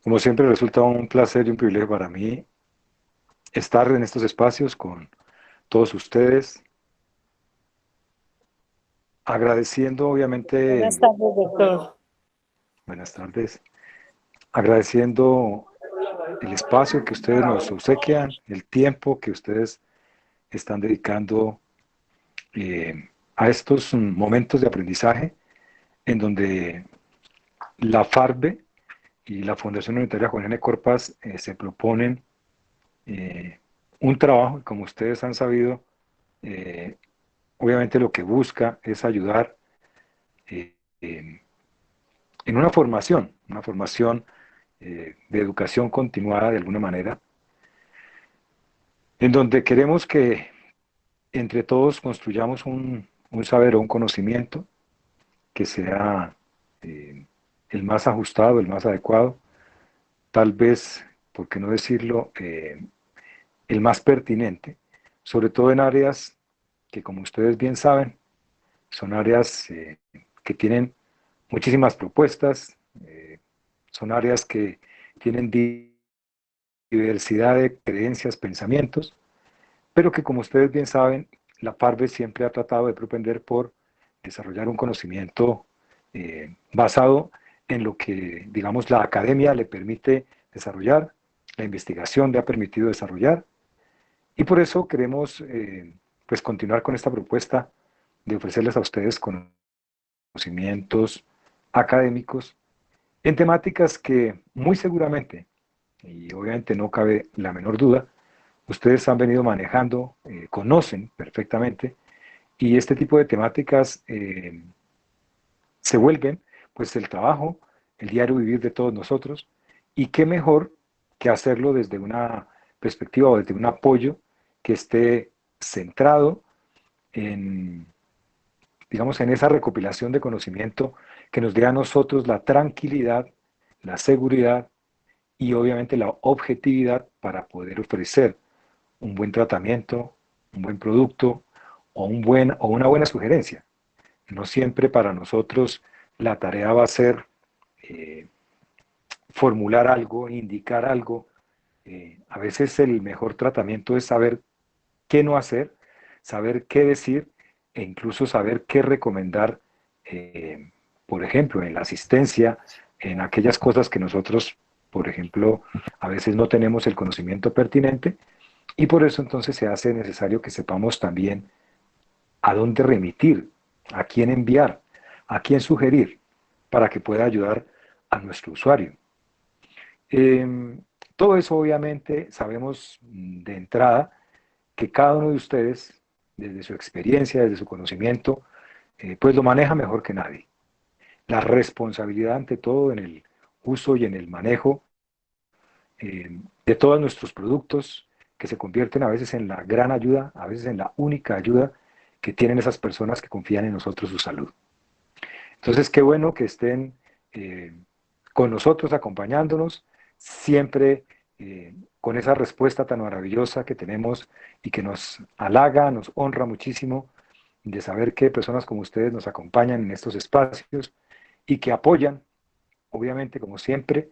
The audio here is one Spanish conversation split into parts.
Como siempre, resulta un placer y un privilegio para mí estar en estos espacios con todos ustedes, agradeciendo Buenas obviamente, tardes, doctor. buenas tardes, agradeciendo el espacio que ustedes nos obsequian, el tiempo que ustedes están dedicando a estos momentos de aprendizaje en donde la FARBE y la Fundación Unitaria Juan N. Corpas se proponen eh, un trabajo, y como ustedes han sabido, eh, obviamente lo que busca es ayudar eh, en una formación de educación continuada de alguna manera, en donde queremos que entre todos construyamos un saber o un conocimiento que sea eh, el más ajustado, el más adecuado, tal vez, por qué no decirlo, el más pertinente, sobre todo en áreas que, como ustedes bien saben, son áreas que tienen muchísimas propuestas, son áreas que tienen diversidad de creencias, pensamientos, pero que como ustedes bien saben, la Parve siempre ha tratado de propender por desarrollar un conocimiento basado en lo que, digamos, la academia le permite desarrollar, la investigación le ha permitido desarrollar, y por eso queremos pues continuar con esta propuesta de ofrecerles a ustedes conocimientos académicos en temáticas que muy seguramente, y obviamente no cabe la menor duda, ustedes han venido manejando, conocen perfectamente, y este tipo de temáticas se vuelven pues el trabajo, el diario vivir de todos nosotros, y qué mejor que hacerlo desde una perspectiva o desde un apoyo que esté centrado en, digamos, en esa recopilación de conocimiento que nos dé a nosotros la tranquilidad, la seguridad y obviamente la objetividad para poder ofrecer un buen tratamiento, un buen producto o una buena sugerencia. No siempre para nosotros la tarea va a ser eh, formular algo, indicar algo. A veces el mejor tratamiento es saber qué no hacer, saber qué decir e incluso saber qué recomendar, por ejemplo, en la asistencia, en aquellas cosas que nosotros, por ejemplo, a veces no tenemos el conocimiento pertinente y por eso entonces se hace necesario que sepamos también a dónde remitir, a quién enviar, a quién sugerir para que pueda ayudar a nuestro usuario. Eh, Todo eso obviamente sabemos de entrada que cada uno de ustedes, desde su experiencia, desde su conocimiento, pues lo maneja mejor que nadie. La responsabilidad ante todo en el uso y en el manejo de todos nuestros productos que se convierten a veces en la gran ayuda, a veces en la única ayuda que tienen esas personas que confían en nosotros su salud. Entonces, qué bueno que estén eh, con nosotros, acompañándonos, siempre con esa respuesta tan maravillosa que tenemos y que nos halaga, nos honra muchísimo de saber que personas como ustedes nos acompañan en estos espacios y que apoyan, obviamente, como siempre,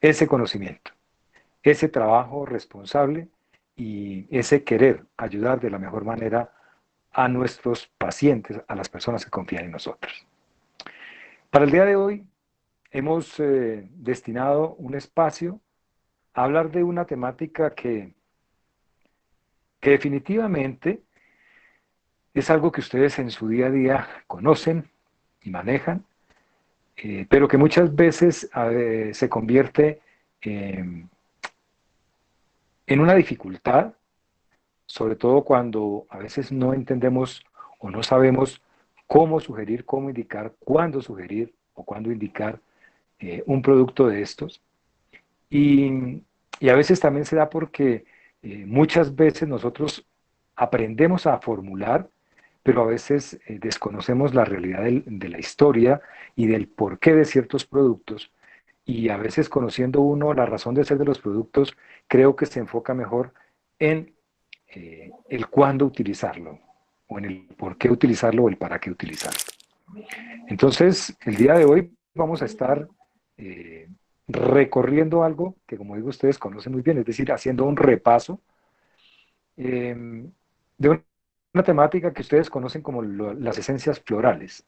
ese conocimiento, ese trabajo responsable y ese querer ayudar de la mejor manera a nuestros pacientes, a las personas que confían en nosotros. Para el día de hoy hemos destinado un espacio a hablar de una temática que definitivamente es algo que ustedes en su día a día conocen y manejan, pero que muchas veces se convierte eh, en una dificultad, sobre todo cuando a veces no entendemos o no sabemos cómo sugerir, cómo indicar, cuándo sugerir o cuándo indicar un producto de estos. Y, y a veces también se da porque muchas veces nosotros aprendemos a formular, pero a veces desconocemos la realidad de la historia y del porqué de ciertos productos. Y a veces conociendo uno la razón de ser de los productos, creo que se enfoca mejor en el cuándo utilizarlo, o en el por qué utilizarlo o el para qué utilizarlo. Entonces, el día de hoy vamos a estar recorriendo algo que, como digo, ustedes conocen muy bien, es decir, haciendo un repaso eh, de una temática que ustedes conocen como las esencias florales.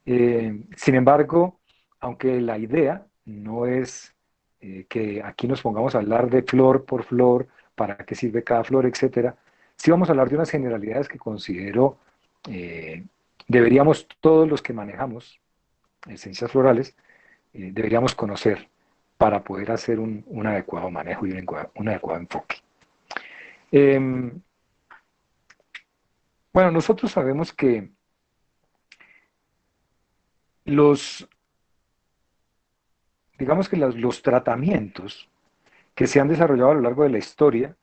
Sin embargo, aunque la idea no es que aquí nos pongamos a hablar de flor por flor, para qué sirve cada flor, etcétera, sí vamos a hablar de unas generalidades que considero eh, deberíamos todos los que manejamos esencias florales, deberíamos conocer para poder hacer un adecuado manejo y un adecuado enfoque. Eh, bueno, nosotros sabemos que los, digamos que los tratamientos que se han desarrollado a lo largo de la historia,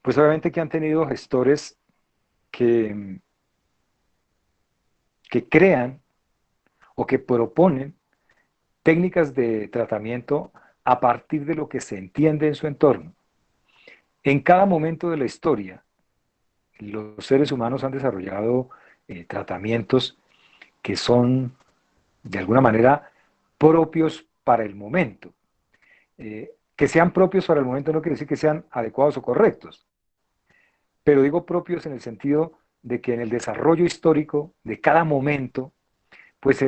pues obviamente que han tenido gestores que, que crean o que proponen técnicas de tratamiento a partir de lo que se entiende en su entorno. En cada momento de la historia, los seres humanos han desarrollado tratamientos que son, de alguna manera, propios para el momento. Que sean propios para el momento no quiere decir que sean adecuados o correctos, pero digo propios en el sentido de que en el desarrollo histórico de cada momento, pues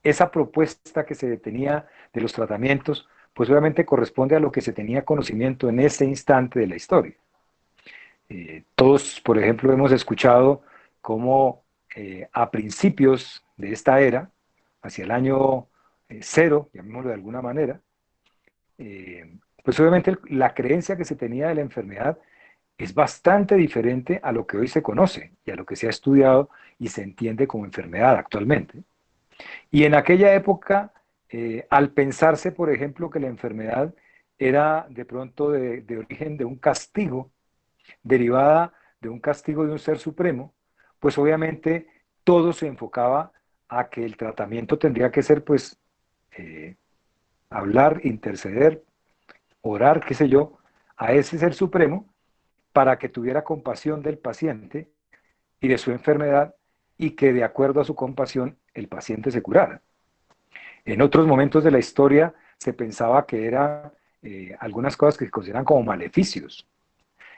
esa propuesta que se tenía de los tratamientos, pues obviamente corresponde a lo que se tenía conocimiento en ese instante de la historia. Todos, por ejemplo, hemos escuchado cómo a principios de esta era, hacia el año cero, llamémoslo de alguna manera, pues obviamente la creencia que se tenía de la enfermedad es bastante diferente a lo que hoy se conoce y a lo que se ha estudiado y se entiende como enfermedad actualmente. Y en aquella época, al pensarse, por ejemplo, que la enfermedad era de pronto de origen de un castigo, derivada de un castigo de un ser supremo, pues obviamente todo se enfocaba a que el tratamiento tendría que ser, pues, eh, hablar, interceder, orar, qué sé yo, a ese ser supremo para que tuviera compasión del paciente y de su enfermedad y que de acuerdo a su compasión el paciente se curara. En otros momentos de la historia se pensaba que eran algunas cosas que se consideran como maleficios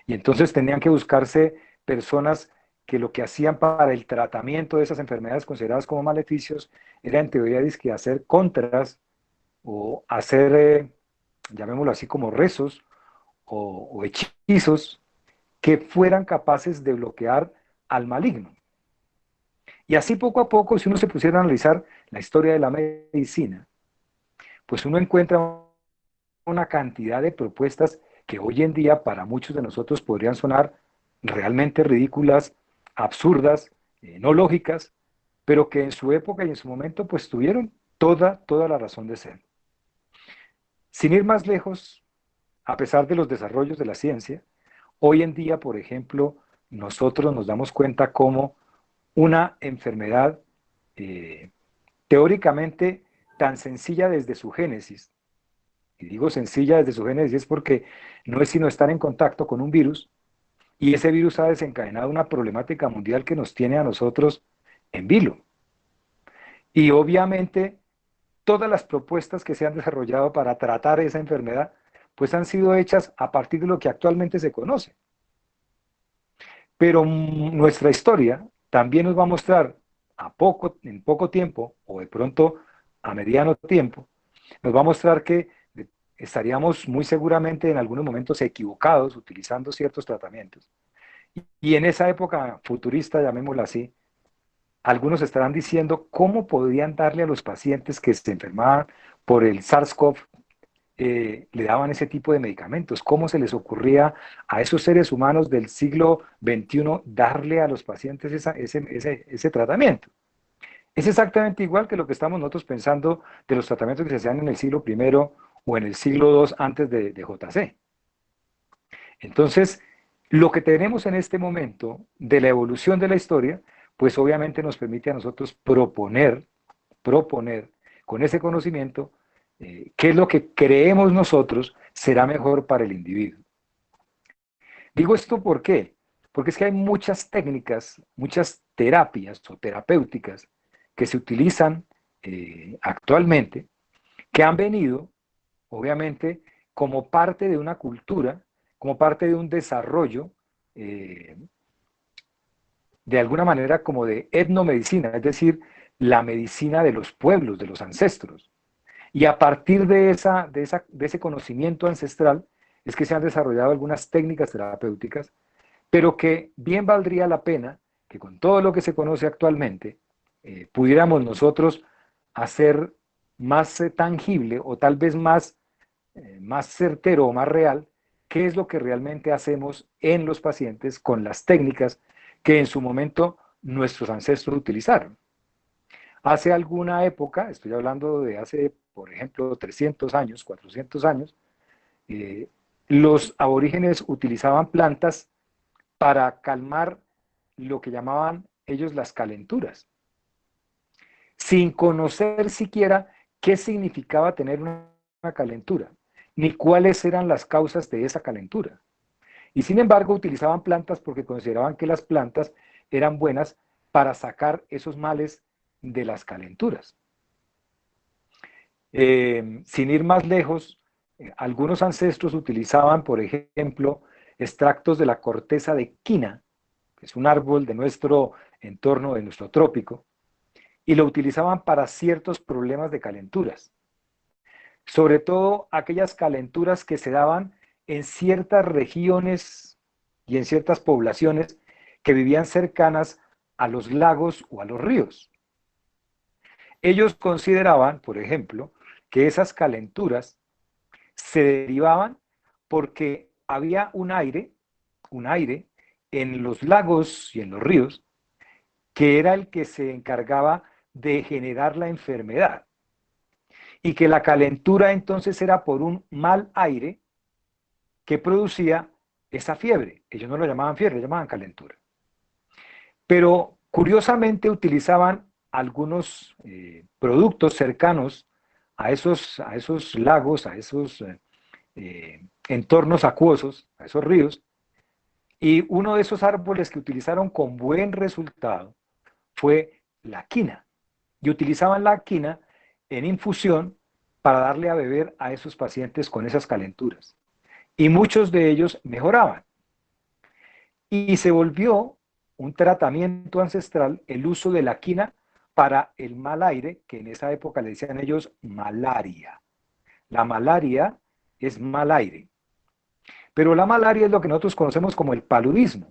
y entonces tenían que buscarse personas que lo que hacían para el tratamiento de esas enfermedades consideradas como maleficios era en teoría dizque hacer contras o hacer, llamémoslo así, como rezos o hechizos que fueran capaces de bloquear al maligno. Y así poco a poco, si uno se pusiera a analizar la historia de la medicina, pues uno encuentra una cantidad de propuestas que hoy en día para muchos de nosotros podrían sonar realmente ridículas, absurdas, no lógicas, pero que en su época y en su momento pues tuvieron toda la razón de ser. Sin ir más lejos, a pesar de los desarrollos de la ciencia, hoy en día, por ejemplo, nosotros nos damos cuenta cómo una enfermedad eh, teóricamente tan sencilla desde su génesis, y digo sencilla desde su génesis es porque no es sino estar en contacto con un virus, y ese virus ha desencadenado una problemática mundial que nos tiene a nosotros en vilo. Y obviamente todas las propuestas que se han desarrollado para tratar esa enfermedad, pues han sido hechas a partir de lo que actualmente se conoce. Pero nuestra historia también nos va a mostrar en poco tiempo, o de pronto a mediano tiempo, nos va a mostrar que estaríamos muy seguramente en algunos momentos equivocados utilizando ciertos tratamientos. Y en esa época futurista, llamémosla así, algunos estarán diciendo cómo podían darle a los pacientes que se enfermaban por el SARS-CoV, le daban ese tipo de medicamentos. ¿Cómo se les ocurría a esos seres humanos del siglo XXI darle a los pacientes ese tratamiento? Es exactamente igual que lo que estamos nosotros pensando de los tratamientos que se hacían en el siglo primero o en el siglo II antes de JC. Entonces, lo que tenemos en este momento de la evolución de la historia, pues obviamente nos permite a nosotros proponer con ese conocimiento qué es lo que creemos nosotros será mejor para el individuo. Digo esto ¿por qué? Porque es que hay muchas técnicas, muchas terapias o terapéuticas que se utilizan actualmente, que han venido obviamente, como parte de una cultura, como parte de un desarrollo, eh, de alguna manera como de etnomedicina, es decir, la medicina de los pueblos, de los ancestros. Y a partir de ese conocimiento ancestral es que se han desarrollado algunas técnicas terapéuticas, pero que bien valdría la pena que con todo lo que se conoce actualmente, pudiéramos nosotros hacer más tangible o tal vez más certero o más real qué es lo que realmente hacemos en los pacientes con las técnicas que en su momento nuestros ancestros utilizaron. Hace alguna época, estoy hablando de hace, por ejemplo, 300 años, 400 años, eh, los aborígenes utilizaban plantas para calmar lo que llamaban ellos las calenturas, sin conocer siquiera qué significaba tener una calentura, ni cuáles eran las causas de esa calentura. Y sin embargo utilizaban plantas porque consideraban que las plantas eran buenas para sacar esos males de las calenturas. Sin ir más lejos, algunos ancestros utilizaban, por ejemplo, extractos de la corteza de quina, que es un árbol de nuestro entorno, de nuestro trópico, y lo utilizaban para ciertos problemas de calenturas, sobre todo aquellas calenturas que se daban en ciertas regiones y en ciertas poblaciones que vivían cercanas a los lagos o a los ríos. Ellos consideraban, por ejemplo, que esas calenturas se derivaban porque había un aire en los lagos y en los ríos que era el que se encargaba de generar la enfermedad y que la calentura entonces era por un mal aire que producía esa fiebre. Ellos no lo llamaban fiebre, lo llamaban calentura. Pero curiosamente utilizaban algunos productos cercanos a esos lagos, a esos entornos acuosos, a esos ríos, y uno de esos árboles que utilizaron con buen resultado fue la quina. Y utilizaban la quina en infusión para darle a beber a esos pacientes con esas calenturas. Y muchos de ellos mejoraban. Y se volvió un tratamiento ancestral el uso de la quina para el mal aire, que en esa época le decían ellos malaria. La malaria es mal aire. Pero la malaria es lo que nosotros conocemos como el paludismo.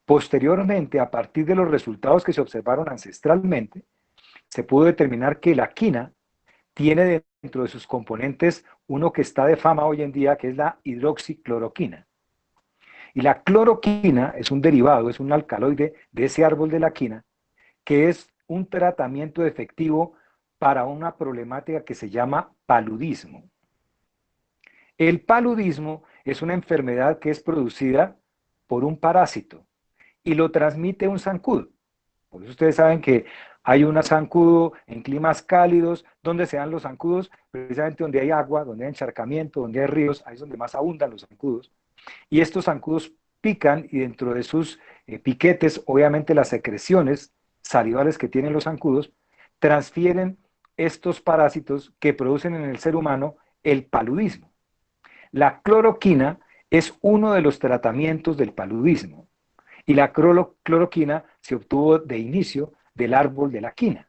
Posteriormente, a partir de los resultados que se observaron ancestralmente, se pudo determinar que la quina tiene dentro de sus componentes uno que está de fama hoy en día, que es la hidroxicloroquina. Y la cloroquina es un derivado, es un alcaloide de ese árbol de la quina, que es un tratamiento efectivo para una problemática que se llama paludismo. El paludismo es una enfermedad que es producida por un parásito y lo transmite un zancudo. Por eso ustedes saben que hay un zancudo en climas cálidos, donde se dan los zancudos, precisamente donde hay agua, donde hay encharcamiento, donde hay ríos, ahí es donde más abundan los zancudos. Y estos zancudos pican y dentro de sus piquetes, obviamente las secreciones salivales que tienen los zancudos, transfieren estos parásitos que producen en el ser humano el paludismo. La cloroquina es uno de los tratamientos del paludismo y la cloroquina se obtuvo de inicio del árbol de la quina.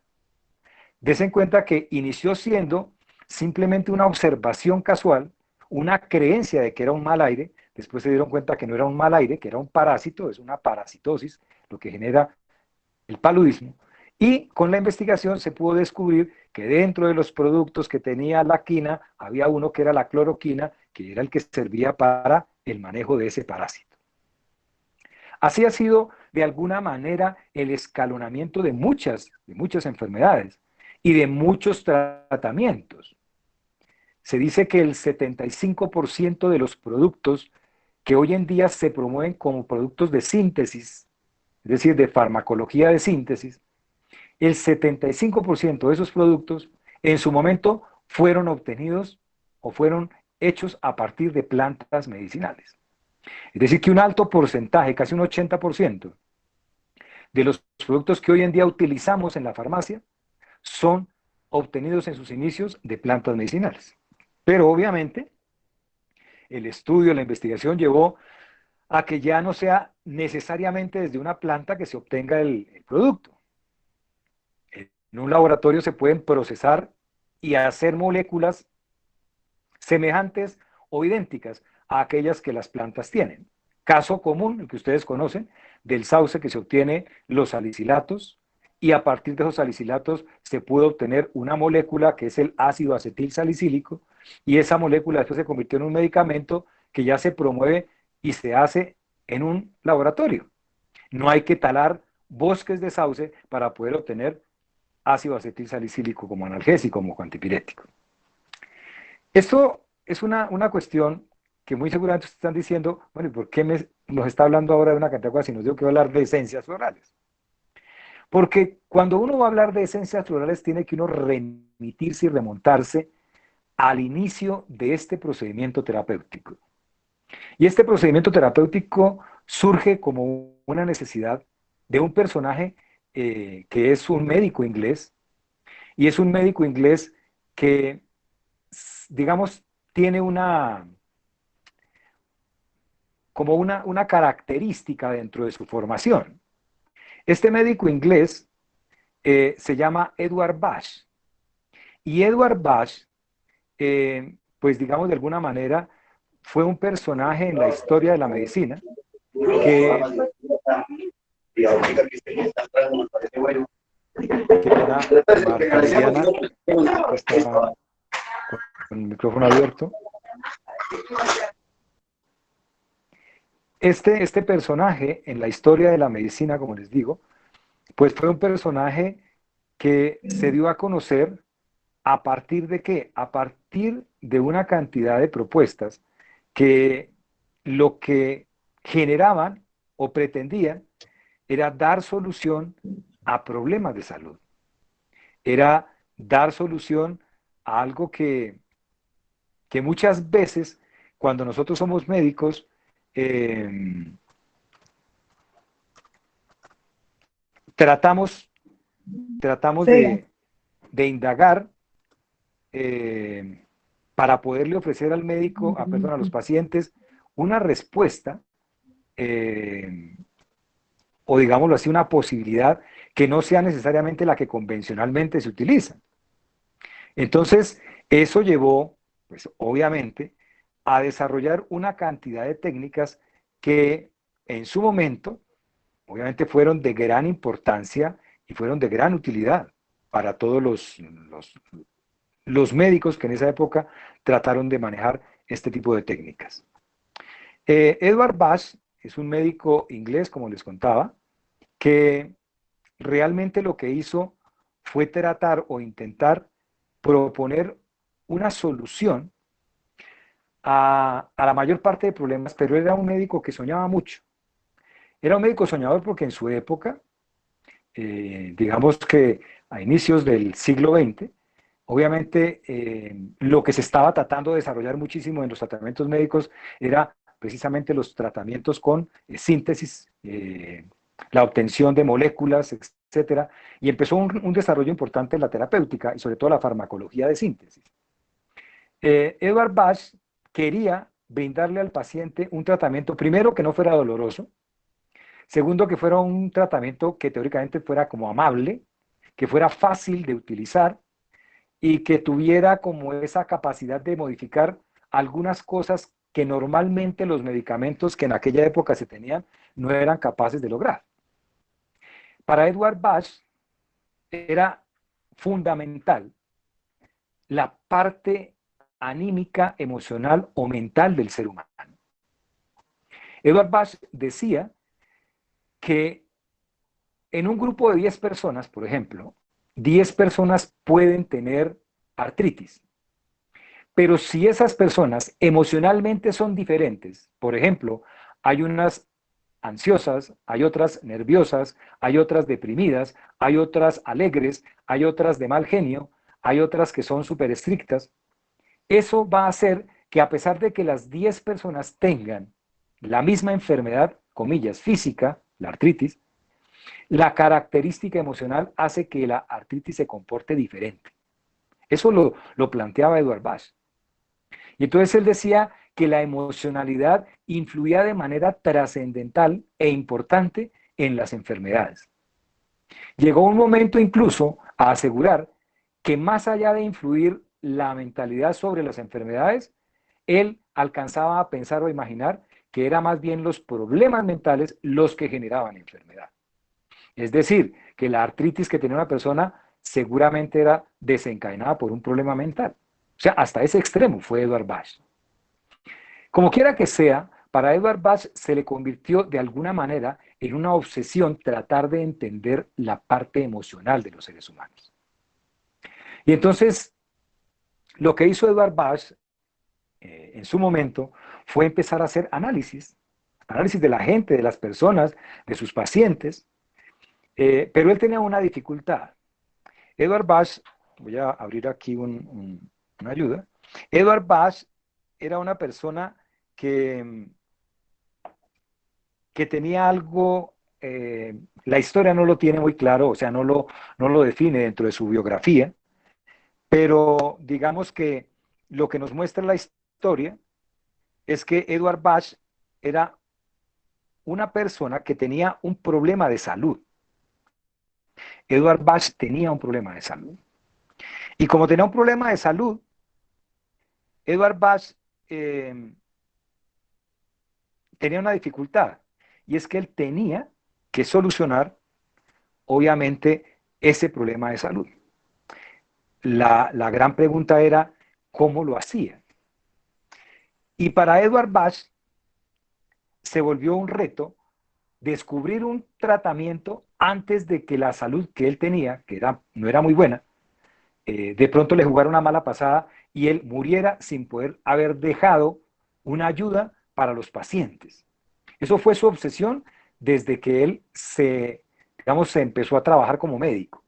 Desen cuenta que inició siendo simplemente una observación casual, una creencia de que era un mal aire, después se dieron cuenta que no era un mal aire, que era un parásito, es una parasitosis, lo que genera el paludismo, y con la investigación se pudo descubrir que dentro de los productos que tenía la quina había uno que era la cloroquina, que era el que servía para el manejo de ese parásito. Así ha sido de alguna manera el escalonamiento de muchas enfermedades y de muchos tratamientos. Se dice que el 75% de los productos que hoy en día se promueven como productos de síntesis, es decir, de farmacología de síntesis, el 75% de esos productos en su momento fueron obtenidos o fueron hechos a partir de plantas medicinales. Es decir, que un alto porcentaje, casi un 80%, de los productos que hoy en día utilizamos en la farmacia son obtenidos en sus inicios de plantas medicinales. Pero obviamente el estudio, la investigación llevó a que ya no sea necesariamente desde una planta que se obtenga el producto. En un laboratorio se pueden procesar y hacer moléculas semejantes o idénticas a aquellas que las plantas tienen. Caso común, el que ustedes conocen, del sauce que se obtiene los salicilatos y a partir de esos salicilatos se puede obtener una molécula que es el ácido acetil salicílico y esa molécula después se convirtió en un medicamento que ya se promueve y se hace en un laboratorio. No hay que talar bosques de sauce para poder obtener ácido acetil salicílico como analgésico, como antipirético. Esto es una cuestión que muy seguramente ustedes están diciendo, bueno, ¿y por qué nos está hablando ahora de una cantidad de cosas si nos digo que va a hablar de esencias florales? Porque cuando uno va a hablar de esencias florales tiene que uno remitirse y remontarse al inicio de este procedimiento terapéutico. Y este procedimiento terapéutico surge como una necesidad de un personaje que es un médico inglés, y es un médico inglés que, digamos, tiene como una característica dentro de su formación. Este médico inglés se llama Edward Bash. Y Edward Bash, pues digamos de alguna manera, fue un personaje en la historia de la medicina que, qué pena, Marta Liliana, que está con el micrófono abierto. Este personaje en la historia de la medicina, como les digo, pues fue un personaje que se dio a conocer a partir de qué? A partir de una cantidad de propuestas que lo que generaban o pretendían era dar solución a problemas de salud. Era dar solución a algo que muchas veces cuando nosotros somos médicos eh, tratamos, tratamos de indagar para poderle ofrecer al médico, perdón, a los pacientes una respuesta eh, o digámoslo así, una posibilidad que no sea necesariamente la que convencionalmente se utiliza. Entonces, eso llevó, pues obviamente, a desarrollar una cantidad de técnicas que en su momento, obviamente, fueron de gran importancia y fueron de gran utilidad para todos los médicos que en esa época trataron de manejar este tipo de técnicas. Edward Bash es un médico inglés, como les contaba, que realmente lo que hizo fue tratar o intentar proponer una solución a la mayor parte de problemas, pero era un médico que soñaba mucho. Era un médico soñador porque en su época, digamos que a inicios del siglo XX, obviamente lo que se estaba tratando de desarrollar muchísimo en los tratamientos médicos era precisamente los tratamientos con síntesis, la obtención de moléculas, etcétera, y empezó un desarrollo importante en la terapéutica y sobre todo la farmacología de síntesis. Edward Bash quería brindarle al paciente un tratamiento, primero, que no fuera doloroso, segundo, que fuera un tratamiento que teóricamente fuera como amable, que fuera fácil de utilizar y que tuviera como esa capacidad de modificar algunas cosas que normalmente los medicamentos que en aquella época se tenían no eran capaces de lograr. Para Edward Bash era fundamental la parte anímica, emocional o mental del ser humano. Edward Bash decía que en un grupo de 10 personas, por ejemplo, 10 personas pueden tener artritis. Pero si esas personas emocionalmente son diferentes, por ejemplo, hay unas ansiosas, hay otras nerviosas, hay otras deprimidas, hay otras alegres, hay otras de mal genio, hay otras que son súper estrictas, eso va a hacer que a pesar de que las 10 personas tengan la misma enfermedad, comillas, física, la artritis, la característica emocional hace que la artritis se comporte diferente. Eso lo planteaba Edward Bash. Y entonces él decía que la emocionalidad influía de manera trascendental e importante en las enfermedades. Llegó un momento incluso a asegurar que más allá de influir la mentalidad sobre las enfermedades, él alcanzaba a pensar o imaginar que eran más bien los problemas mentales los que generaban enfermedad. Es decir, que la artritis que tenía una persona seguramente era desencadenada por un problema mental. O sea, hasta ese extremo fue Edward Bach. Como quiera que sea, para Edward Bach se le convirtió de alguna manera en una obsesión tratar de entender la parte emocional de los seres humanos. Y entonces, lo que hizo Edward Bach en su momento fue empezar a hacer análisis de la gente, de las personas, de sus pacientes, pero él tenía una dificultad. Edward Bach, voy a abrir aquí una ayuda. Edward Bach era una persona que, que tenía algo, la historia no lo tiene muy claro, o sea, no lo define dentro de su biografía, pero digamos que lo que nos muestra la historia es que Edward Bach era una persona que tenía un problema de salud. Edward Bach tenía un problema de salud. Y como tenía un problema de salud, Edward Bach eh, tenía una dificultad, y es que él tenía que solucionar, obviamente, ese problema de salud. La gran pregunta era, ¿cómo lo hacía? Y para Edward Bach se volvió un reto descubrir un tratamiento antes de que la salud que él tenía, no era muy buena, de pronto le jugara una mala pasada y él muriera sin poder haber dejado una ayuda para los pacientes. Eso fue su obsesión desde que él se empezó a trabajar como médico.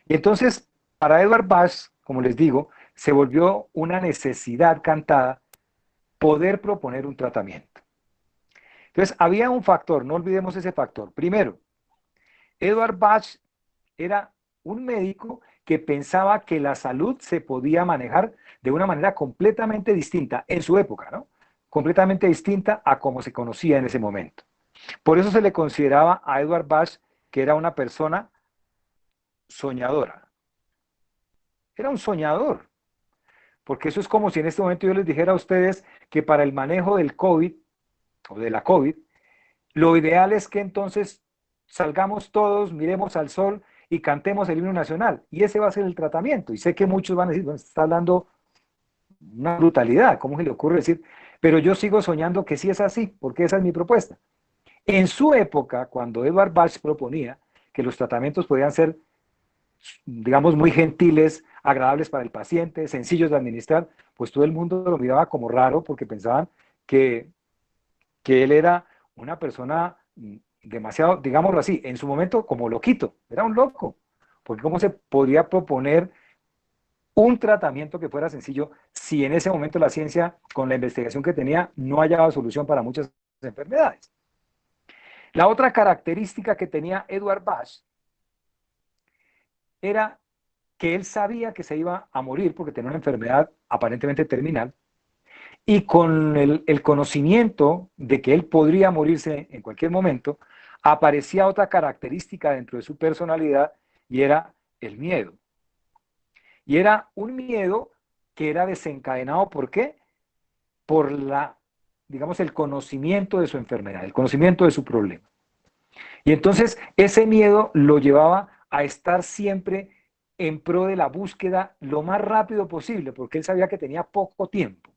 Y entonces, para Edward Bach, como les digo, se volvió una necesidad cantada poder proponer un tratamiento. Entonces, había un factor, no olvidemos ese factor. Primero, Edward Bach era un médico que pensaba que la salud se podía manejar de una manera completamente distinta en su época, ¿no? Completamente distinta a como se conocía en ese momento. Por eso se le consideraba a Edward Bach que era una persona soñadora. Era un soñador, porque eso es como si en este momento yo les dijera a ustedes que para el manejo del COVID o de la COVID, lo ideal es que entonces salgamos todos, miremos al sol y cantemos el himno nacional. Y ese va a ser el tratamiento. Y sé que muchos van a decir, bueno, está hablando una brutalidad, ¿cómo se le ocurre decir? Pero yo sigo soñando que sí es así, porque esa es mi propuesta. En su época, cuando Edward Bach proponía que los tratamientos podían ser, digamos, muy gentiles, agradables para el paciente, sencillos de administrar, pues todo el mundo lo miraba como raro porque pensaban que, que él era una persona demasiado, digámoslo así, en su momento como loquito, era un loco, porque cómo se podría proponer un tratamiento que fuera sencillo si en ese momento la ciencia, con la investigación que tenía, no hallaba solución para muchas enfermedades. La otra característica que tenía Edward Bach era que él sabía que se iba a morir porque tenía una enfermedad aparentemente terminal, y con el conocimiento de que él podría morirse en cualquier momento, aparecía otra característica dentro de su personalidad y era el miedo. Y era un miedo que era desencadenado, ¿por qué? Por digamos, el conocimiento de su enfermedad, el conocimiento de su problema. Y entonces ese miedo lo llevaba a estar siempre en pro de la búsqueda lo más rápido posible, porque él sabía que tenía poco tiempo,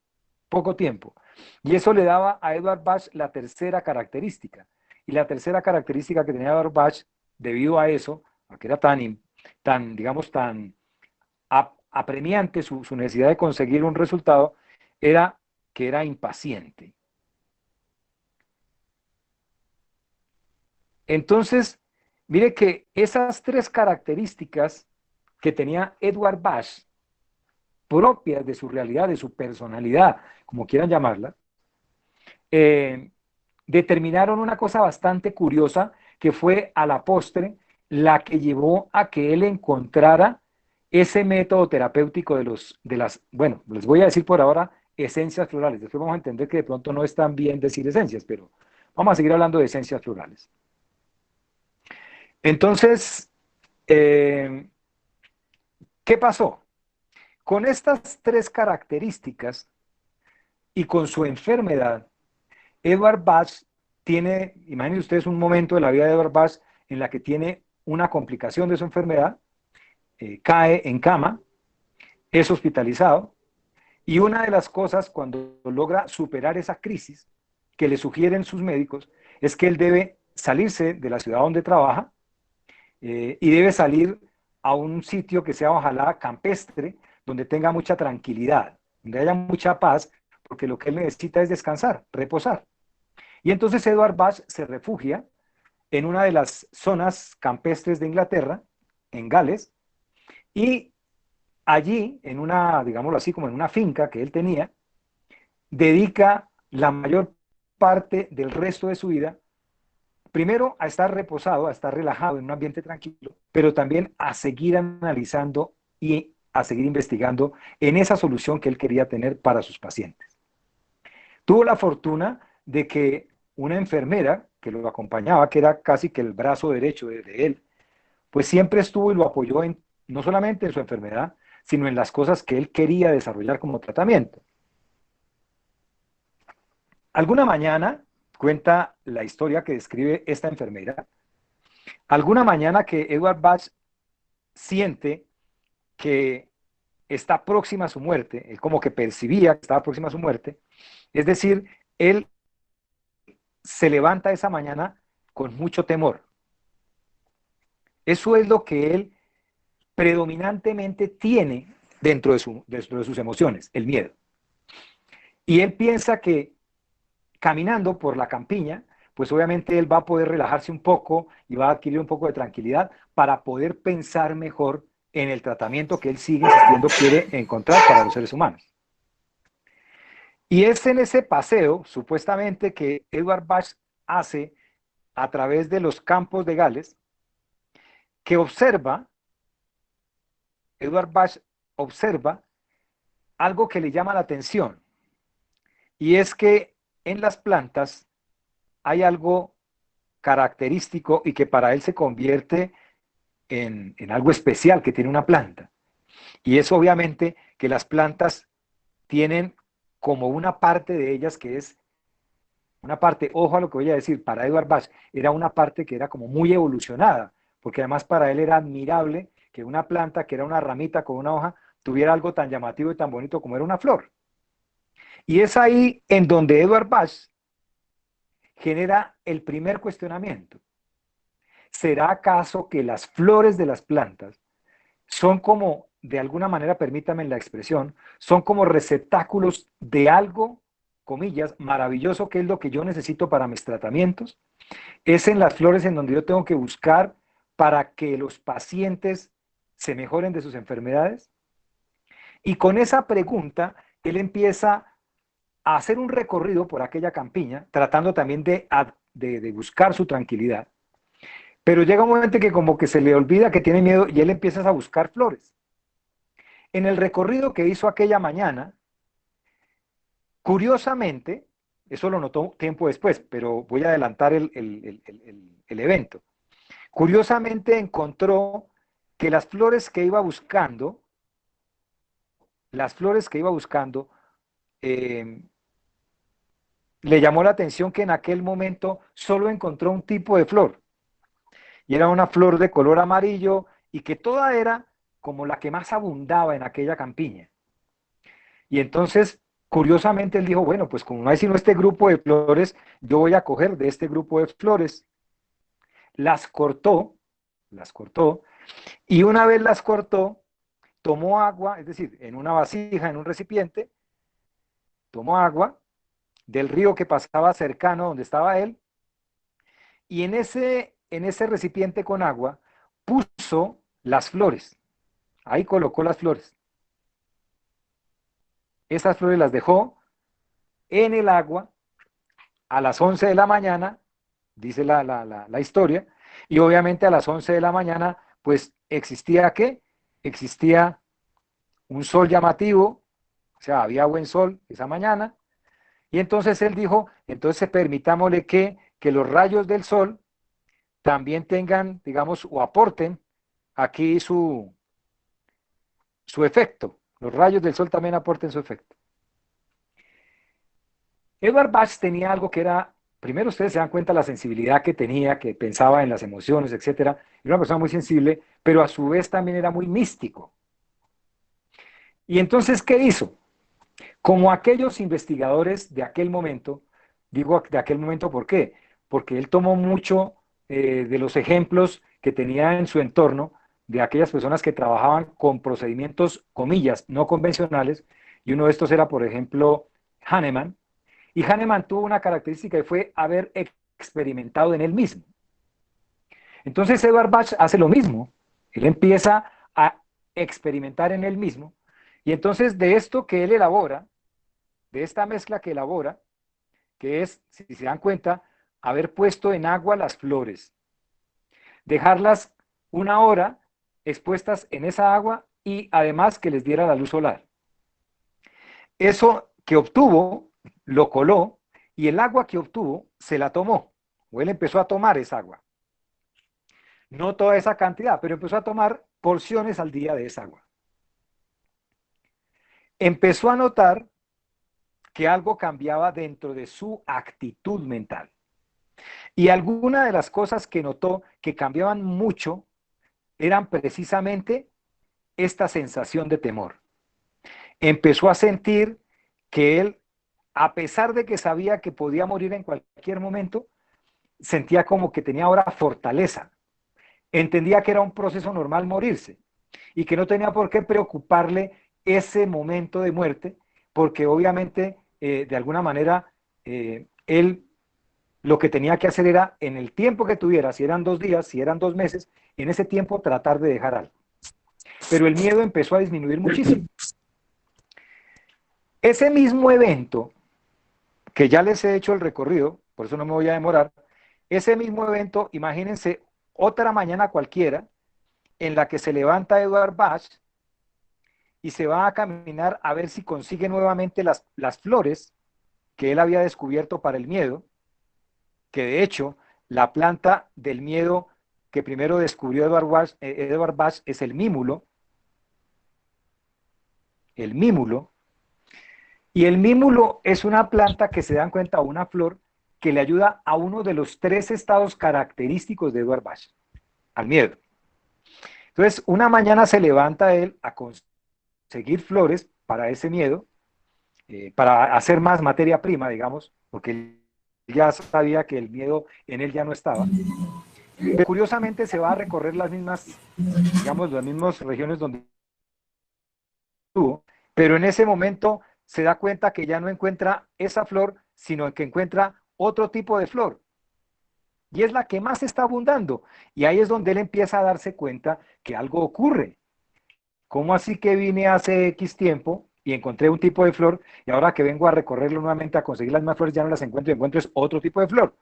poco tiempo. Y eso le daba a Edward Bach la tercera característica. Y la tercera característica que tenía Edward Bach, debido a eso, a que era digamos, tan apremiante su necesidad de conseguir un resultado, era que era impaciente. Entonces, mire que esas tres características que tenía Edward Bach, propias de su realidad, de su personalidad, como quieran llamarla, eh, determinaron una cosa bastante curiosa que fue a la postre la que llevó a que él encontrara ese método terapéutico bueno, les voy a decir por ahora esencias florales. Después vamos a entender que de pronto no es tan bien decir esencias, pero vamos a seguir hablando de esencias florales. Entonces, ¿qué pasó? Con estas tres características y con su enfermedad, Edward Bach tiene, imagínense ustedes un momento de la vida de Edward Bach en la que tiene una complicación de su enfermedad, cae en cama, es hospitalizado, y una de las cosas cuando logra superar esa crisis que le sugieren sus médicos es que él debe salirse de la ciudad donde trabaja y debe salir a un sitio que sea ojalá campestre, donde tenga mucha tranquilidad, donde haya mucha paz, porque lo que él necesita es descansar, reposar. Y entonces Edward Bach se refugia en una de las zonas campestres de Inglaterra, en Gales, y allí, en una, digámoslo así, como en una finca que él tenía, dedica la mayor parte del resto de su vida, primero a estar reposado, a estar relajado en un ambiente tranquilo, pero también a seguir analizando y a seguir investigando en esa solución que él quería tener para sus pacientes. Tuvo la fortuna de que una enfermera que lo acompañaba, que era casi que el brazo derecho de él, pues siempre estuvo y lo apoyó en, no solamente en su enfermedad, sino en las cosas que él quería desarrollar como tratamiento. Alguna mañana, cuenta la historia que describe esta enfermera, alguna mañana que Edward Bach siente que está próxima a su muerte, él como que percibía que estaba próxima a su muerte, es decir, él se levanta esa mañana con mucho temor. Eso es lo que él predominantemente tiene dentro de sus emociones, el miedo. Y él piensa que caminando por la campiña, pues obviamente él va a poder relajarse un poco y va a adquirir un poco de tranquilidad para poder pensar mejor en el tratamiento que él sigue insistiendo quiere encontrar para los seres humanos. Y es en ese paseo, supuestamente, que Edward Bach hace a través de los campos de Gales, que Edward Bach observa algo que le llama la atención, y es que en las plantas hay algo característico y que para él se convierte en algo especial que tiene una planta. Y es obviamente que las plantas tienen como una parte de ellas que es una parte, ojo a lo que voy a decir, para Edward Bach era una parte que era como muy evolucionada, porque además para él era admirable que una planta que era una ramita con una hoja tuviera algo tan llamativo y tan bonito como era una flor. Y es ahí en donde Edward Bach genera el primer cuestionamiento. ¿Será acaso que las flores de las plantas son como, de alguna manera, permítame la expresión, son como receptáculos de algo, comillas, maravilloso, que es lo que yo necesito para mis tratamientos? Es en las flores en donde yo tengo que buscar para que los pacientes se mejoren de sus enfermedades. Y con esa pregunta, él empieza a hacer un recorrido por aquella campiña, tratando también de buscar su tranquilidad. Pero llega un momento que como que se le olvida que tiene miedo y él empieza a buscar flores. En el recorrido que hizo aquella mañana, curiosamente, eso lo notó tiempo después, pero voy a adelantar el evento. Curiosamente encontró que las flores que iba buscando, eh, le llamó la atención que en aquel momento solo encontró un tipo de flor, y era una flor de color amarillo y que toda era como la que más abundaba en aquella campiña. Y entonces, curiosamente, él dijo, bueno, pues como no hay sino este grupo de flores, yo voy a coger de este grupo de flores. Las cortó, las cortó, y una vez las cortó, tomó agua, es decir, en una vasija, en un recipiente, tomó agua del río que pasaba cercano donde estaba él, y en ese recipiente con agua puso las flores. Ahí colocó las flores. Esas flores las dejó en el agua a las 11 de la mañana, dice la historia, y obviamente a las 11 de la mañana, pues existía ¿qué? Existía un sol llamativo, o sea, había buen sol esa mañana, y entonces él dijo, entonces permitámosle que los rayos del sol también tengan, digamos, o aporten aquí su efecto. Los rayos del sol también aporten su efecto. Edward Bach tenía algo que era, primero ustedes se dan cuenta de la sensibilidad que tenía, que pensaba en las emociones, etcétera. Era una persona muy sensible, pero a su vez también era muy místico. Y entonces, ¿qué hizo? Como aquellos investigadores de aquel momento, digo de aquel momento, ¿por qué? Porque él tomó mucho de los ejemplos que tenía en su entorno de aquellas personas que trabajaban con procedimientos, comillas, no convencionales, y uno de estos era, por ejemplo, Hahnemann, y Hahnemann tuvo una característica y fue haber experimentado en él mismo. Entonces Edward Bach hace lo mismo, él empieza a experimentar en él mismo, y entonces de esto que él elabora, de esta mezcla que elabora, que es, si se dan cuenta, haber puesto en agua las flores, dejarlas una hora expuestas en esa agua y además que les diera la luz solar. Eso que obtuvo, lo coló y el agua que obtuvo se la tomó, o él empezó a tomar esa agua. No toda esa cantidad, pero empezó a tomar porciones al día de esa agua. Empezó a notar que algo cambiaba dentro de su actitud mental. Y alguna de las cosas que notó que cambiaban mucho eran precisamente esta sensación de temor. Empezó a sentir que él, a pesar de que sabía que podía morir en cualquier momento, sentía como que tenía ahora fortaleza. Entendía que era un proceso normal morirse y que no tenía por qué preocuparle ese momento de muerte, porque obviamente, de alguna manera, él lo que tenía que hacer era, en el tiempo que tuviera, si eran 2 días, si eran 2 meses, en ese tiempo tratar de dejar algo. Pero el miedo empezó a disminuir muchísimo. Ese mismo evento, que ya les he hecho el recorrido, por eso no me voy a demorar, ese mismo evento, imagínense otra mañana cualquiera, en la que se levanta Edward Bach y se va a caminar a ver si consigue nuevamente las flores que él había descubierto para el miedo, que de hecho la planta del miedo que primero descubrió Edward Bach es el mímulo, y el mímulo es una planta que se dan cuenta, una flor que le ayuda a uno de los 3 estados característicos de Edward Bach, al miedo. Entonces, una mañana se levanta él a conseguir flores para ese miedo, para hacer más materia prima, digamos, porque él ya sabía que el miedo en él ya no estaba. Pero curiosamente se va a recorrer las mismas, digamos, las mismas regiones donde estuvo, pero en ese momento se da cuenta que ya no encuentra esa flor, sino que encuentra otro tipo de flor. Y es la que más está abundando. Y ahí es donde él empieza a darse cuenta que algo ocurre. ¿Cómo así que vine hace X tiempo y encontré un tipo de flor y ahora que vengo a recorrerlo nuevamente a conseguir las mismas flores ya no las encuentro y encuentro es otro tipo de flor?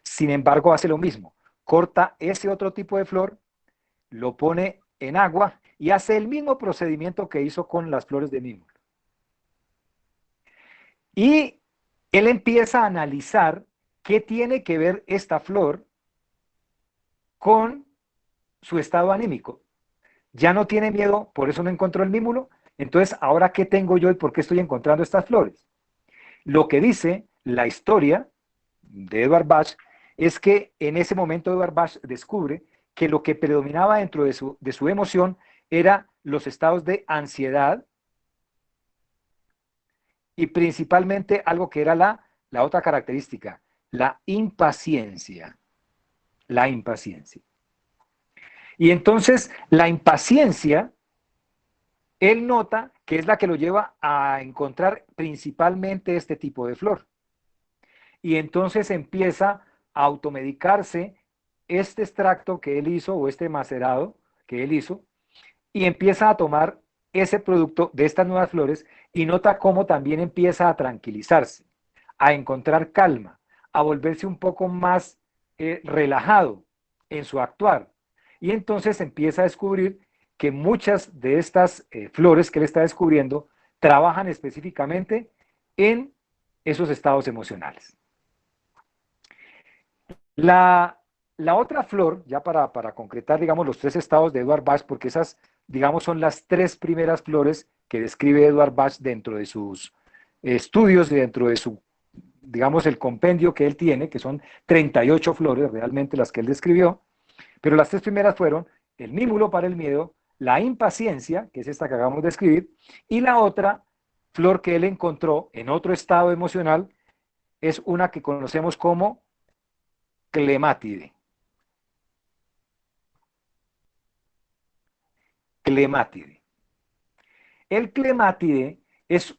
Sin embargo, hace lo mismo. Corta ese otro tipo de flor, lo pone en agua y hace el mismo procedimiento que hizo con las flores de mímulo. Y él empieza a analizar qué tiene que ver esta flor con su estado anímico. Ya no tiene miedo, por eso no encontró el mímulo. Entonces, ¿ahora qué tengo yo y por qué estoy encontrando estas flores? Lo que dice la historia de Edward Bach es que en ese momento Edward Bach descubre que lo que predominaba dentro de su emoción era los estados de ansiedad y principalmente algo que era la otra característica, la impaciencia. La impaciencia. Y entonces la impaciencia, él nota que es la que lo lleva a encontrar principalmente este tipo de flor. Y entonces empieza a automedicarse este extracto que él hizo o este macerado que él hizo y empieza a tomar ese producto de estas nuevas flores y nota cómo también empieza a tranquilizarse, a encontrar calma, a volverse un poco más relajado en su actuar. Y entonces empieza a descubrir que muchas de estas flores que él está descubriendo trabajan específicamente en esos estados emocionales. La otra flor, ya para concretar, digamos, los tres estados de Edward Bach, porque esas, digamos, son las tres primeras flores que describe Edward Bach dentro de sus estudios y dentro de su, digamos, el compendio que él tiene, que son 38 flores realmente las que él describió, pero las tres primeras fueron el mímulo para el miedo, la impaciencia, que es esta que acabamos de escribir, y la otra flor que él encontró en otro estado emocional es una que conocemos como clemátide. Clemátide. El clemátide es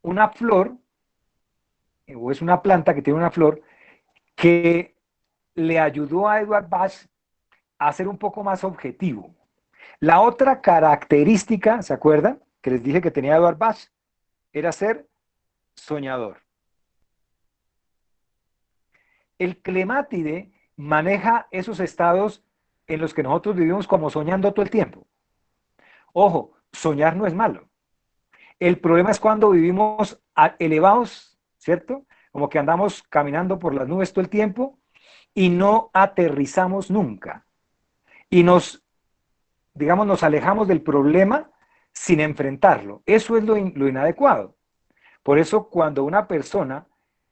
una flor, o es una planta que tiene una flor, que le ayudó a Edward Bach a ser un poco más objetivo. La otra característica, ¿se acuerdan? Que les dije que tenía Edward Bach, era ser soñador. El clemátide maneja esos estados en los que nosotros vivimos como soñando todo el tiempo. Ojo, soñar no es malo. El problema es cuando vivimos elevados, ¿cierto? Como que andamos caminando por las nubes todo el tiempo y no aterrizamos nunca. Y digamos, nos alejamos del problema sin enfrentarlo. Eso es lo inadecuado. Por eso, cuando una persona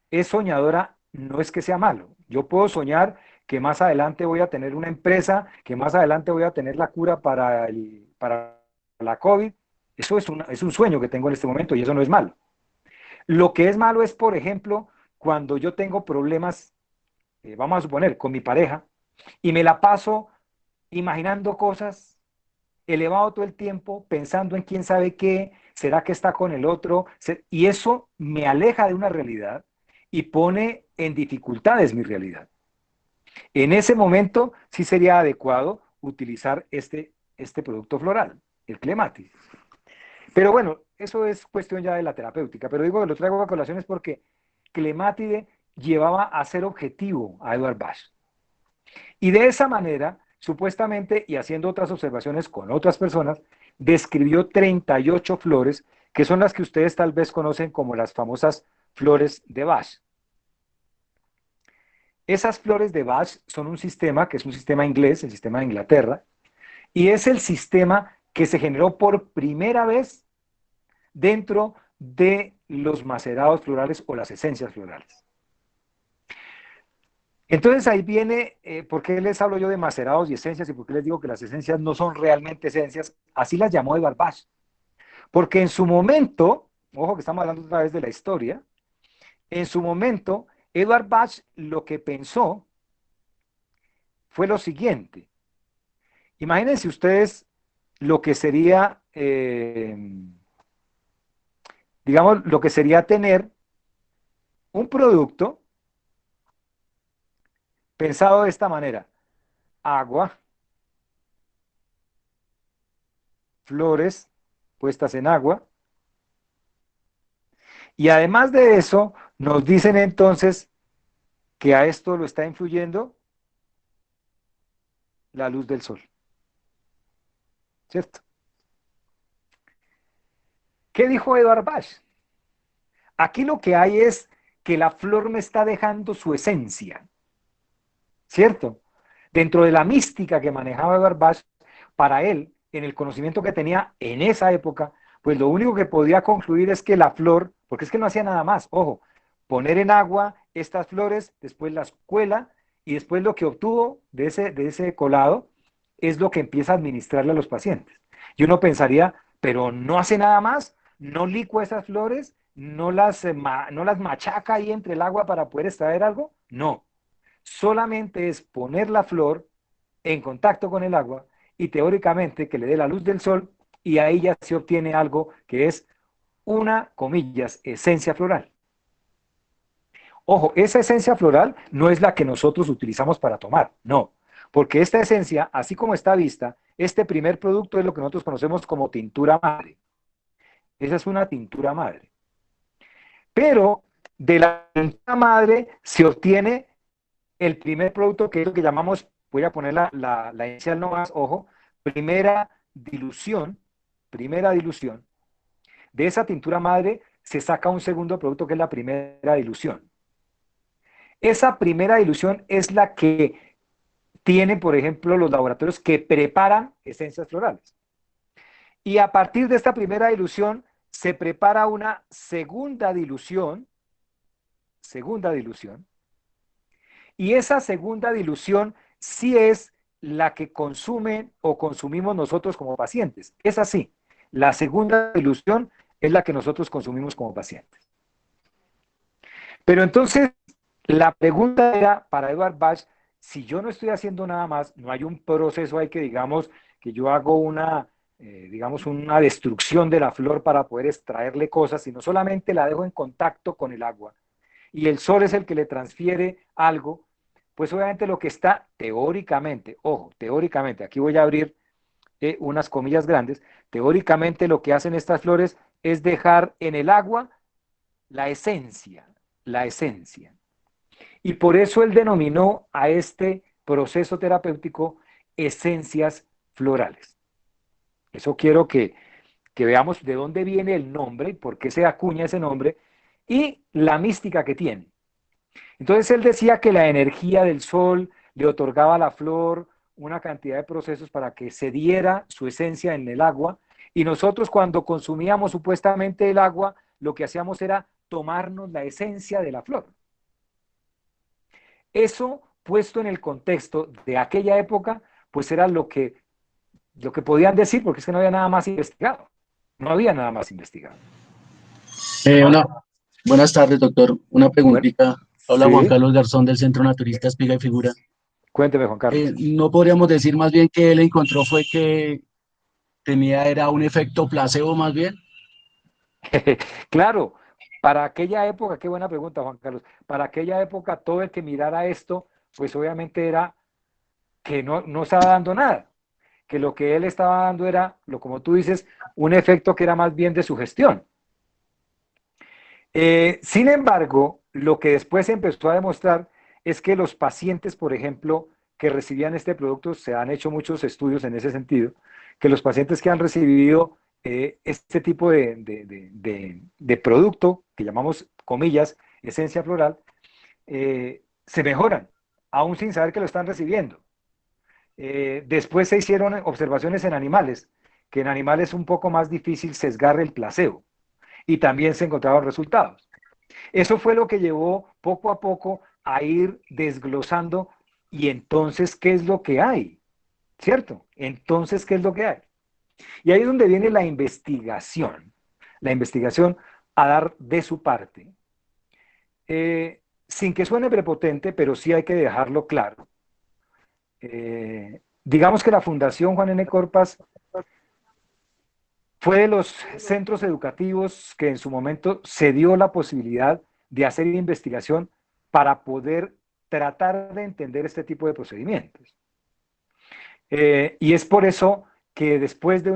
es soñadora, no es que sea malo. Yo puedo soñar que más adelante voy a tener una empresa, que más adelante voy a tener la cura para la COVID. Eso es un sueño que tengo en este momento y eso no es malo. Lo que es malo es, por ejemplo, cuando yo tengo problemas, vamos a suponer, con mi pareja, y me la paso imaginando cosas, elevado todo el tiempo, pensando en quién sabe qué, será que está con el otro, y eso me aleja de una realidad y pone en dificultades mi realidad. En ese momento sí sería adecuado utilizar este producto floral, el clematis. Pero bueno, eso es cuestión ya de la terapéutica, pero digo que lo traigo a colación es porque clematide llevaba a ser objetivo a Edward Bach. Y de esa manera, supuestamente, y haciendo otras observaciones con otras personas, describió 38 flores, que son las que ustedes tal vez conocen como las famosas flores de Bach. Esas flores de Bach son un sistema que es un sistema inglés, el sistema de Inglaterra, y es el sistema que se generó por primera vez dentro de los macerados florales o las esencias florales. Entonces ahí viene, ¿por qué les hablo yo de macerados y esencias y por qué les digo que las esencias no son realmente esencias? Así las llamó Edward Bach. Porque en su momento, ojo que estamos hablando otra vez de la historia, en su momento, Edward Bach lo que pensó fue lo siguiente. Imagínense ustedes lo que sería, digamos, lo que sería tener un producto pensado de esta manera. Agua, flores puestas en agua. Y además de eso, nos dicen entonces que a esto lo está influyendo la luz del sol. ¿Cierto? ¿Qué dijo Edward Bach? Aquí lo que hay es que la flor me está dejando su esencia. ¿Cierto? Dentro de la mística que manejaba Edward Bach, para él, en el conocimiento que tenía en esa época, pues lo único que podía concluir es que la flor, porque es que no hacía nada más, ojo, poner en agua estas flores, después las cuela y después lo que obtuvo de ese colado es lo que empieza a administrarle a los pacientes. Y uno pensaría, pero no hace nada más, no licua esas flores, no las machaca ahí entre el agua para poder extraer algo, no, solamente es poner la flor en contacto con el agua y teóricamente que le dé la luz del sol y ahí ya se obtiene algo que es una, comillas, esencia floral. Ojo, esa esencia floral no es la que nosotros utilizamos para tomar, no, porque esta esencia, así como está vista, este primer producto es lo que nosotros conocemos como tintura madre. Esa es una tintura madre. Pero de la tintura madre se obtiene el primer producto que es lo que llamamos, voy a poner la inicial nomás, ojo, primera dilución, de esa tintura madre se saca un segundo producto que es la primera dilución. Esa primera dilución es la que tienen, por ejemplo, los laboratorios que preparan esencias florales. Y a partir de esta primera dilución se prepara una segunda dilución, y esa segunda dilución sí es la que consumen o consumimos nosotros como pacientes. Es así, la segunda dilución es la que nosotros consumimos como pacientes. Pero entonces, la pregunta era para Edward Bach, si yo no estoy haciendo nada más, no hay un proceso ahí que digamos que yo hago digamos, una destrucción de la flor para poder extraerle cosas, sino solamente la dejo en contacto con el agua y el sol es el que le transfiere algo, pues obviamente lo que está teóricamente, ojo, teóricamente, aquí voy a abrir unas comillas grandes, teóricamente lo que hacen estas flores es dejar en el agua la esencia, la esencia. Y por eso él denominó a este proceso terapéutico esencias florales. Eso quiero que veamos de dónde viene el nombre, por qué se acuña ese nombre y la mística que tiene. Entonces él decía que la energía del sol le otorgaba a la flor una cantidad de procesos para que se diera su esencia en el agua y nosotros cuando consumíamos supuestamente el agua, lo que hacíamos era tomarnos la esencia de la flor. Eso puesto en el contexto de aquella época, pues era lo que podían decir porque es que no había nada más investigado. No había nada más investigado. Ahora, Una, buenas tardes, doctor. Una bueno, preguntita. Habla Juan sí, Carlos Garzón del Centro Naturista Espiga y Figura. cuénteme Juan Carlos. ¿No podríamos decir más bien que él encontró fue que era un efecto placebo más bien? Claro, para aquella época, qué buena pregunta, Juan Carlos. Para aquella época, todo el que mirara esto, pues obviamente era que no estaba dando nada, que lo que él estaba dando era, como tú dices, un efecto que era más bien de sugestión. Sin embargo, lo que después se empezó a demostrar es que los pacientes, por ejemplo, que recibían este producto, se han hecho muchos estudios en ese sentido, que los pacientes que han recibido este tipo de producto, que llamamos, comillas, esencia floral, se mejoran, aún sin saber que lo están recibiendo. Después se hicieron observaciones en animales, que en animales es un poco más difícil sesgar el placebo, y también se encontraron resultados. Eso fue lo que llevó poco a poco a ir desglosando y entonces, ¿qué es lo que hay? ¿Cierto? Entonces, ¿qué es lo que hay? Y ahí es donde viene la investigación a dar de su parte, sin que suene prepotente, pero sí hay que dejarlo claro. Digamos que la Fundación Juan N. Corpas fue de los centros educativos que en su momento se dio la posibilidad de hacer investigación para poder tratar de entender este tipo de procedimientos. Y es por eso que después de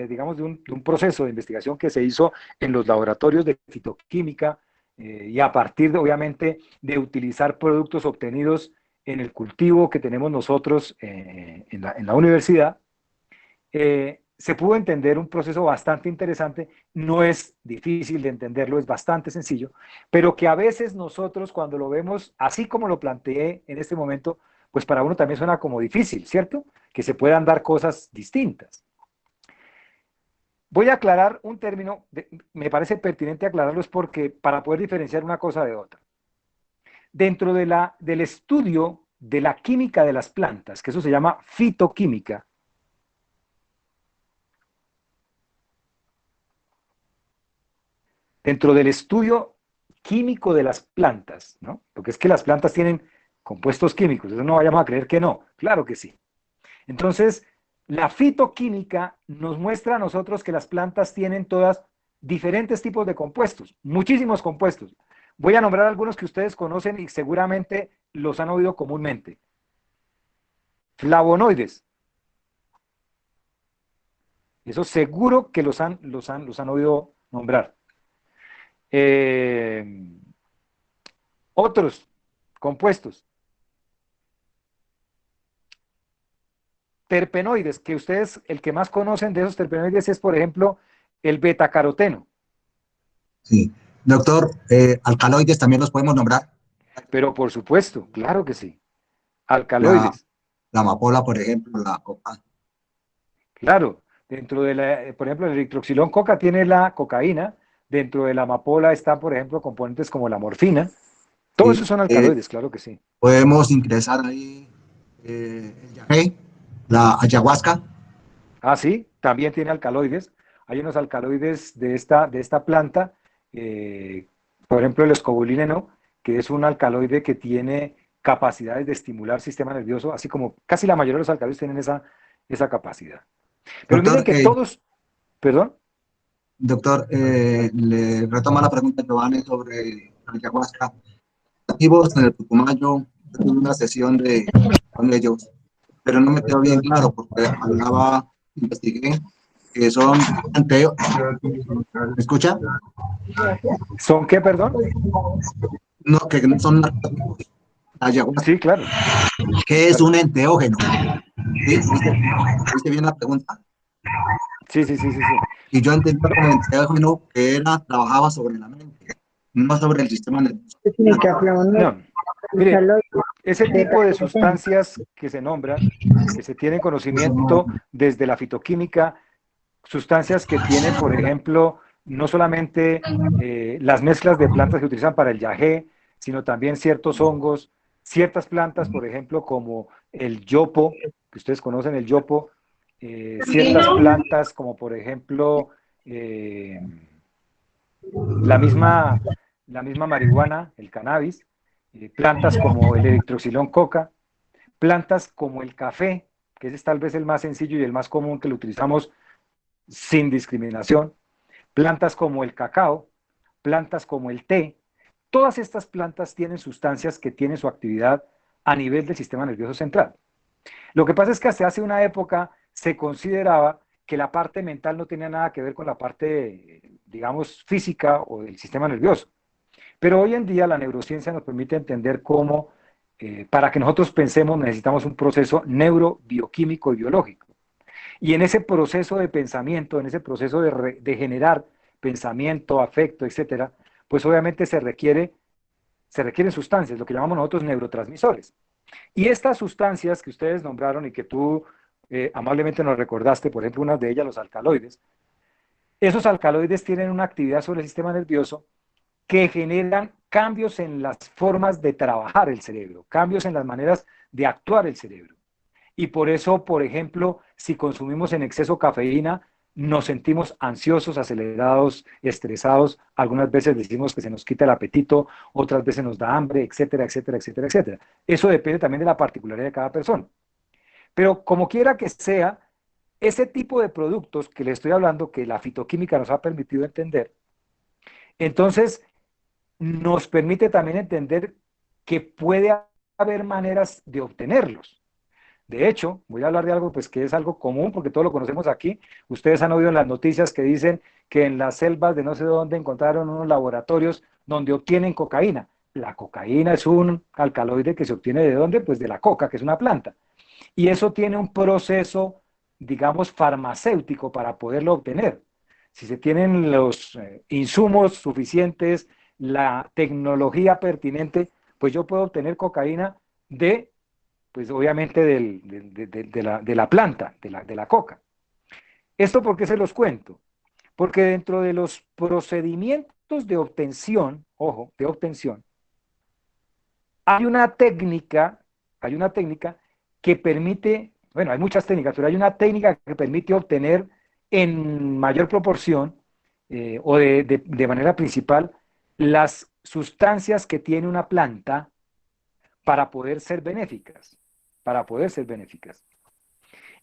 digamos, de un proceso de investigación que se hizo en los laboratorios de fitoquímica y a partir, obviamente, de utilizar productos obtenidos en el cultivo que tenemos nosotros en la universidad, se pudo entender un proceso bastante interesante, no es difícil de entenderlo, es bastante sencillo, pero que a veces nosotros cuando lo vemos así como lo planteé en este momento, pues para uno también suena como difícil, ¿cierto? Que se puedan dar cosas distintas. Voy a aclarar un término, me parece pertinente aclararlo, es porque para poder diferenciar una cosa de otra. Dentro del estudio de la química de las plantas, que eso se llama fitoquímica, dentro del estudio químico de las plantas, ¿no? Porque es que las plantas tienen compuestos químicos, eso no vayamos a creer que no, claro que sí. Entonces, la fitoquímica nos muestra a nosotros que las plantas tienen todas diferentes tipos de compuestos, muchísimos compuestos. Voy a nombrar algunos que ustedes conocen y seguramente los han oído comúnmente. Flavonoides, eso seguro que los han oído nombrar. Eh, Otros compuestos, terpenoides, que ustedes, el que más conocen de esos terpenoides es, por ejemplo, el betacaroteno. Sí. Doctor, alcaloides también los podemos nombrar. Pero por supuesto, claro que sí. La, Alcaloides, la amapola, por ejemplo, la coca. claro. Dentro de por ejemplo, el eritroxilón coca tiene la cocaína. Dentro de la amapola están, por ejemplo, componentes como la morfina. Todos Sí. esos son alcaloides, claro que sí. Podemos ingresar ahí el yagé, la ayahuasca. Ah, sí, también tiene alcaloides. Hay unos alcaloides de esta planta, eh, por ejemplo, el escobulineno, que es un alcaloide que tiene capacidades de estimular el sistema nervioso, así como casi la mayoría de los alcaloides tienen esa capacidad. Pero miren Doctor, que todos, perdón, doctor, le retoma la pregunta a Giovanni sobre la ayahuasca. Activos en el Putumayo, tuve una sesión con ellos, pero no me quedó bien claro porque hablaba, investigué, que son ¿me escucha? ¿son qué, perdón? No, que no son narcóticos. La ayahuasca, Sí, claro, ¿qué es claro. un enteógeno? ¿Sí? ¿Viste bien la pregunta? Sí, sí, sí, sí, sí. Y yo entendía No, como enteógeno que era, trabajaba sobre la mente, no sobre el sistema nervioso. no. Mire, ese tipo de sustancias que se nombran, que se tienen conocimiento desde la fitoquímica, sustancias que tienen, por ejemplo, no solamente las mezclas de plantas que utilizan para el yagé, sino también ciertos hongos, ciertas plantas, por ejemplo, como el yopo, que ustedes conocen el yopo, ciertas plantas como, por ejemplo, eh, la misma, la misma marihuana, el cannabis, plantas como el electroxilón coca, plantas como el café, que es tal vez el más sencillo y el más común que lo utilizamos sin discriminación, plantas como el cacao, plantas como el té. Todas estas plantas tienen sustancias que tienen su actividad a nivel del sistema nervioso central. Lo que pasa es que hasta hace una época se consideraba que la parte mental no tenía nada que ver con la parte, digamos, física o del sistema nervioso. Pero hoy en día la neurociencia nos permite entender cómo, para que nosotros pensemos, necesitamos un proceso neurobioquímico y biológico. Y en ese proceso de pensamiento, en ese proceso de generar pensamiento, afecto, etcétera, pues obviamente se requieren sustancias, lo que llamamos nosotros neurotransmisores. Y estas sustancias que ustedes nombraron y que tú amablemente nos recordaste, por ejemplo, unas de ellas, los alcaloides, esos alcaloides tienen una actividad sobre el sistema nervioso que generan cambios en las formas de trabajar el cerebro, cambios en las maneras de actuar el cerebro. Y por eso, por ejemplo, si consumimos en exceso cafeína, nos sentimos ansiosos, acelerados, estresados. Algunas veces decimos que se nos quita el apetito, otras veces nos da hambre, etcétera, etcétera, etcétera, etcétera. Eso depende también de la particularidad de cada persona. Pero como quiera que sea, ese tipo de productos que le estoy hablando, que la fitoquímica nos ha permitido entender, entonces nos permite también entender que puede haber maneras de obtenerlos. De hecho, voy a hablar de algo pues, que es algo común porque todos lo conocemos aquí. Ustedes han oído en las noticias que dicen que en las selvas de no sé dónde encontraron unos laboratorios donde obtienen cocaína. La cocaína es un alcaloide que se obtiene de dónde? Pues de la coca, que es una planta. Y eso tiene un proceso, digamos, farmacéutico para poderlo obtener. Si se tienen los insumos suficientes, la tecnología pertinente, pues yo puedo obtener cocaína de pues obviamente de la planta, de la coca. ¿Esto por qué se los cuento? Porque dentro de los procedimientos de obtención, ojo, de obtención, hay una técnica, hay una técnica que permite, bueno, hay muchas técnicas, pero hay una técnica que permite obtener en mayor proporción o de manera principal las sustancias que tiene una planta para poder ser benéficas, para poder ser benéficas.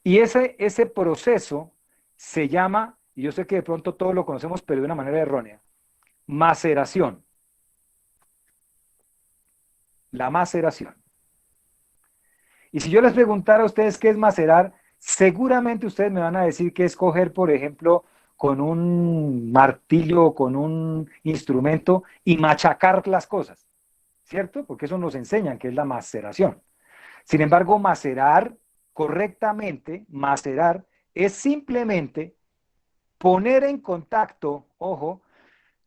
Y ese proceso se llama, y yo sé que de pronto todos lo conocemos, pero de una manera errónea, maceración. La maceración. Y si yo les preguntara a ustedes qué es macerar, seguramente ustedes me van a decir que es coger, por ejemplo, con un martillo o con un instrumento y machacar las cosas, ¿cierto? Porque eso nos enseñan que es la maceración. Sin embargo, macerar correctamente, macerar es simplemente poner en contacto, ojo,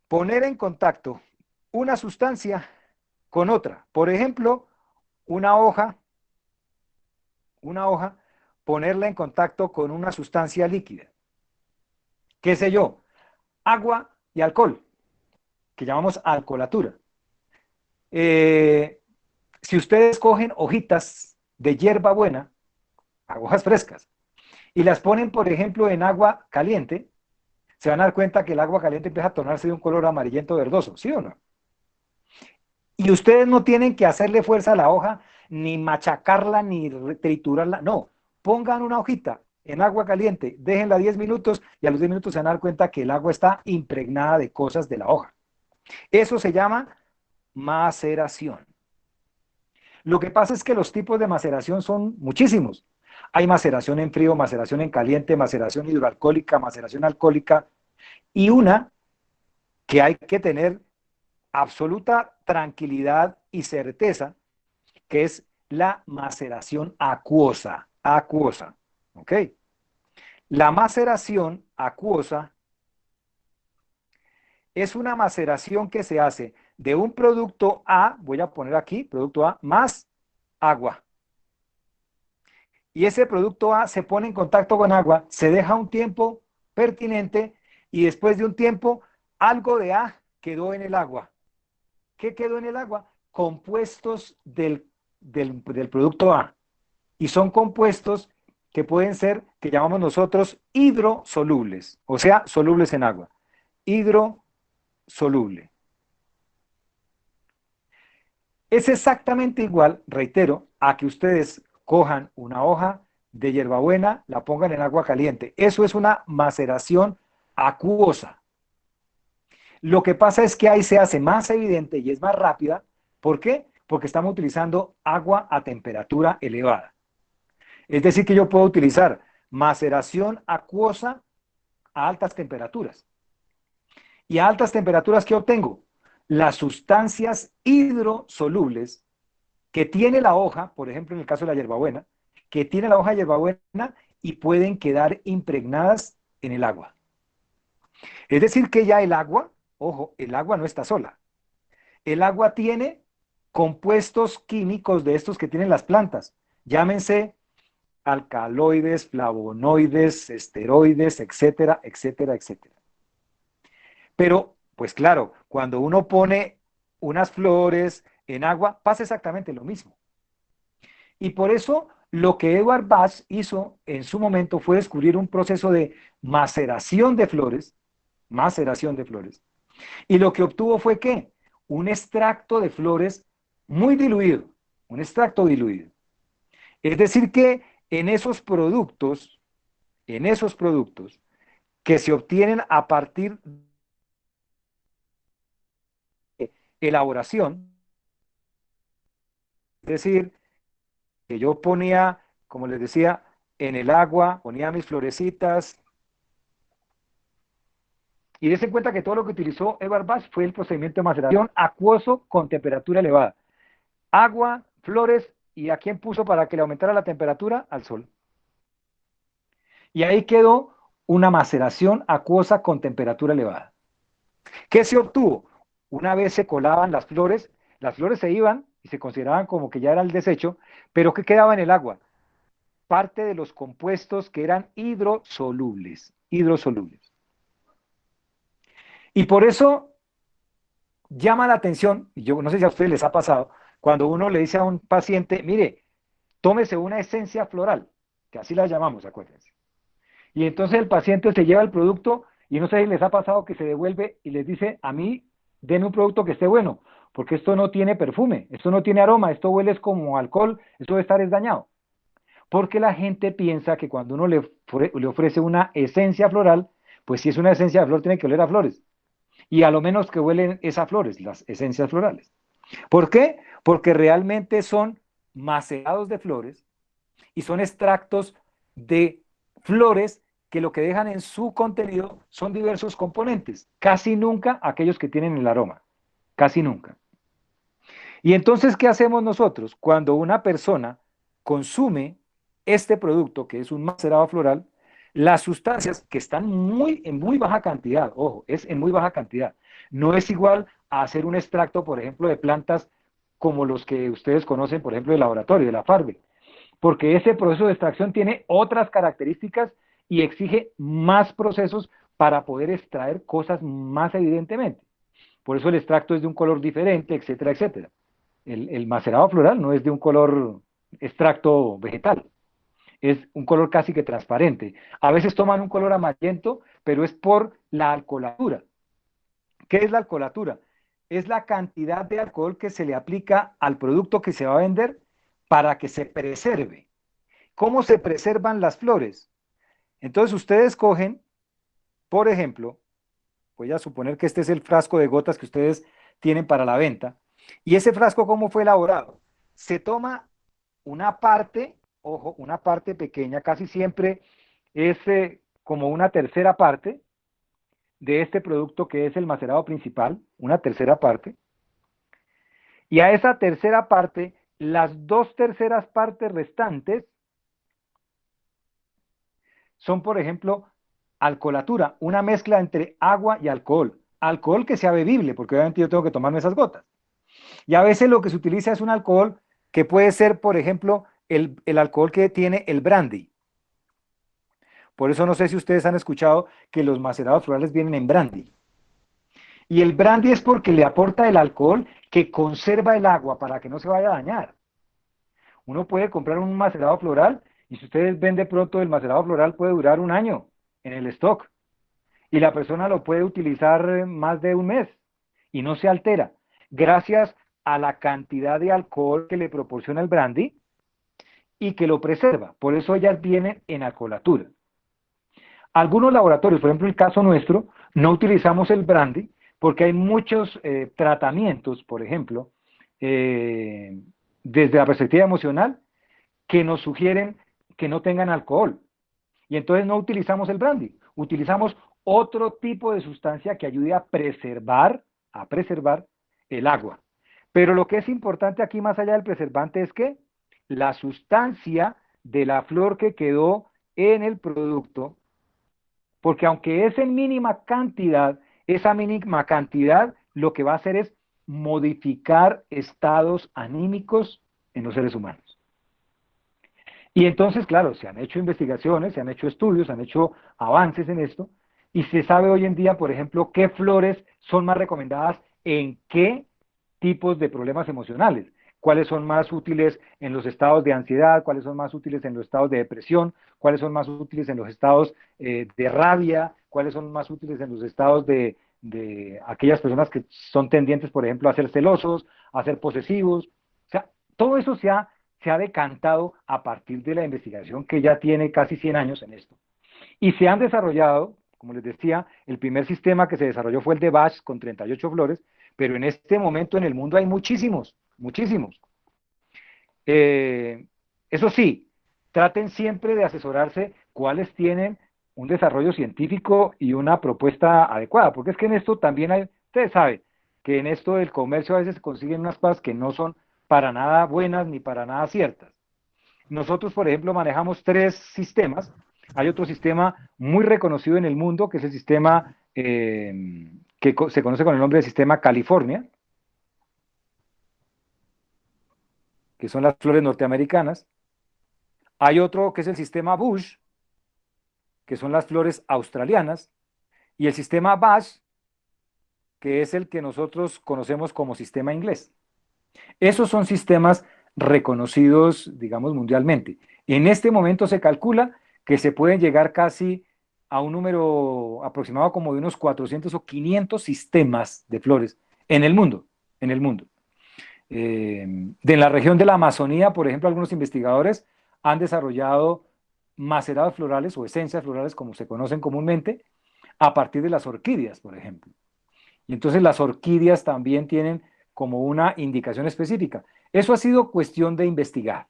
poner en contacto una sustancia con otra. Por ejemplo, una hoja, ponerla en contacto con una sustancia líquida. ¿Qué sé yo? Agua y alcohol, que llamamos alcoholatura. Si ustedes cogen hojitas de hierbabuena, hojas frescas, y las ponen, por ejemplo, en agua caliente, se van a dar cuenta que el agua caliente empieza a tornarse de un color amarillento verdoso, ¿sí o no? Y ustedes no tienen que hacerle fuerza a la hoja, ni machacarla, ni triturarla, no. Pongan una hojita en agua caliente, déjenla 10 minutos y a los 10 minutos se van a dar cuenta que el agua está impregnada de cosas de la hoja. Eso se llama maceración. Lo que pasa es que los tipos de maceración son muchísimos. Hay maceración en frío, maceración en caliente, maceración hidroalcohólica, maceración alcohólica, y una que hay que tener absoluta tranquilidad y certeza, que es la maceración acuosa. Acuosa, ¿ok? La maceración acuosa es una maceración que se hace de un producto A, voy a poner aquí, producto A, más agua. Y ese producto A se pone en contacto con agua, se deja un tiempo pertinente y después de un tiempo algo de A quedó en el agua. ¿Qué quedó en el agua? Compuestos del producto A. Y son compuestos que pueden ser, que llamamos nosotros hidrosolubles, o sea, solubles en agua. Hidrosoluble. Es exactamente igual, reitero, a que ustedes cojan una hoja de hierbabuena, la pongan en agua caliente. Eso es una maceración acuosa. Lo que pasa es que ahí se hace más evidente y es más rápida. ¿Por qué? Porque estamos utilizando agua a temperatura elevada. Es decir, que yo puedo utilizar maceración acuosa a altas temperaturas. ¿Y a altas temperaturas qué obtengo? Las sustancias hidrosolubles que tiene la hoja, por ejemplo, en el caso de la hierbabuena, que tiene la hoja de hierbabuena y pueden quedar impregnadas en el agua. Es decir, que ya el agua, ojo, el agua no está sola. El agua tiene compuestos químicos de estos que tienen las plantas. Llámense alcaloides, flavonoides, esteroides, etcétera, etcétera, etcétera. Pero, pues claro, cuando uno pone unas flores en agua, pasa exactamente lo mismo. Y por eso lo que Edward Bach hizo en su momento fue descubrir un proceso de maceración de flores, maceración de flores. Y lo que obtuvo fue ¿qué? Un extracto de flores muy diluido, un extracto diluido. Es decir que en esos productos que se obtienen a partir de elaboración, es decir, que yo ponía, como les decía, en el agua, ponía mis florecitas, y des en cuenta que todo lo que utilizó Edward Bach fue el procedimiento de maceración acuoso con temperatura elevada. Agua, flores, ¿y a quién puso para que le aumentara la temperatura? Al sol. Y ahí quedó una maceración acuosa con temperatura elevada. ¿Qué se obtuvo? Una vez se colaban las flores se iban y se consideraban como que ya era el desecho, pero ¿qué quedaba en el agua? Parte de los compuestos que eran hidrosolubles, hidrosolubles. Y por eso llama la atención, y yo no sé si a ustedes les ha pasado, cuando uno le dice a un paciente, mire, tómese una esencia floral, que así la llamamos, acuérdense. Y entonces el paciente se lleva el producto y no sé si les ha pasado que se devuelve y les dice, a mí, denme un producto que esté bueno, porque esto no tiene perfume, esto no tiene aroma, esto huele como alcohol, esto debe estar dañado. Porque la gente piensa que cuando uno le ofrece una esencia floral, pues si es una esencia de flor tiene que oler a flores. Y a lo menos que huelen esas flores, las esencias florales. ¿Por qué? Porque realmente son macerados de flores y son extractos de flores que lo que dejan en su contenido son diversos componentes, casi nunca aquellos que tienen el aroma, casi nunca. Y entonces, ¿qué hacemos nosotros? Cuando una persona consume este producto, que es un macerado floral, las sustancias que están en muy baja cantidad, ojo, es en muy baja cantidad, No es igual a hacer un extracto, por ejemplo, de plantas como los que ustedes conocen, por ejemplo, del laboratorio, de la Farbe, porque ese proceso de extracción tiene otras características y exige más procesos para poder extraer cosas más evidentemente. Por eso el extracto es de un color diferente, etcétera, etcétera. El macerado floral no es de un color extracto vegetal, es un color casi que transparente. A veces toman un color amarillento, pero es por la alcoholatura. ¿Qué es la alcoholatura? Es la cantidad de alcohol que se le aplica al producto que se va a vender para que se preserve. ¿Cómo se preservan las flores? Entonces ustedes cogen, por ejemplo, voy a suponer que este es el frasco de gotas que ustedes tienen para la venta, y ese frasco, ¿cómo fue elaborado? Se toma una parte, ojo, una parte pequeña, casi siempre es como una tercera parte de este producto que es el macerado principal, una tercera parte, y a esa tercera parte, las dos terceras partes restantes son, por ejemplo, alcoholatura, una mezcla entre agua y alcohol. Alcohol que sea bebible, porque obviamente yo tengo que tomarme esas gotas. Y a veces lo que se utiliza es un alcohol que puede ser, por ejemplo, el alcohol que tiene el brandy. Por eso no sé si ustedes han escuchado que los macerados florales vienen en brandy. Y el brandy es porque le aporta el alcohol que conserva el agua para que no se vaya a dañar. Uno puede comprar un macerado floral y si ustedes ven de pronto el macerado floral puede durar un año en el stock y la persona lo puede utilizar más de un mes y no se altera gracias a la cantidad de alcohol que le proporciona el brandy y que lo preserva. Por eso ellas vienen en alcoholatura. Algunos laboratorios, por ejemplo el caso nuestro, no utilizamos el brandy porque hay muchos tratamientos, por ejemplo, desde la perspectiva emocional, que nos sugieren que no tengan alcohol. Y entonces no utilizamos el brandy, utilizamos otro tipo de sustancia que ayude a preservar el agua. Pero lo que es importante aquí, más allá del preservante, es que la sustancia de la flor que quedó en el producto, porque aunque es en mínima cantidad, esa mínima cantidad lo que va a hacer es modificar estados anímicos en los seres humanos. Y entonces, claro, se han hecho investigaciones, se han hecho estudios, se han hecho avances en esto, y se sabe hoy en día, por ejemplo, qué flores son más recomendadas en qué tipos de problemas emocionales, cuáles son más útiles en los estados de ansiedad, cuáles son más útiles en los estados de depresión, cuáles son más útiles en los estados de rabia, cuáles son más útiles en los estados de aquellas personas que son tendientes, por ejemplo, a ser celosos, a ser posesivos. O sea, todo eso se ha decantado a partir de la investigación que ya tiene casi 100 años en esto. Y se han desarrollado, como les decía, el primer sistema que se desarrolló fue el de Bach con 38 flores, pero en este momento en el mundo hay muchísimos, muchísimos. Eso sí, traten siempre de asesorarse cuáles tienen un desarrollo científico y una propuesta adecuada, porque es que en esto también hay, ustedes saben, que en esto del comercio a veces se consiguen unas cosas que no son para nada buenas ni para nada ciertas. Nosotros, por ejemplo, manejamos tres sistemas. Hay otro sistema muy reconocido en el mundo, que es el sistema que se conoce con el nombre de sistema California, que son las flores norteamericanas. Hay otro que es el sistema Bush, que son las flores australianas, y el sistema Bach, que es el que nosotros conocemos como sistema inglés. Esos son sistemas reconocidos, digamos, mundialmente. En este momento se calcula que se pueden llegar casi a un número aproximado como de unos 400 o 500 sistemas de flores en el mundo, en el mundo. De la región de la Amazonía, por ejemplo, algunos investigadores han desarrollado macerados florales o esencias florales, como se conocen comúnmente, a partir de las orquídeas, por ejemplo. Y entonces las orquídeas también tienen como una indicación específica. Eso ha sido cuestión de investigar.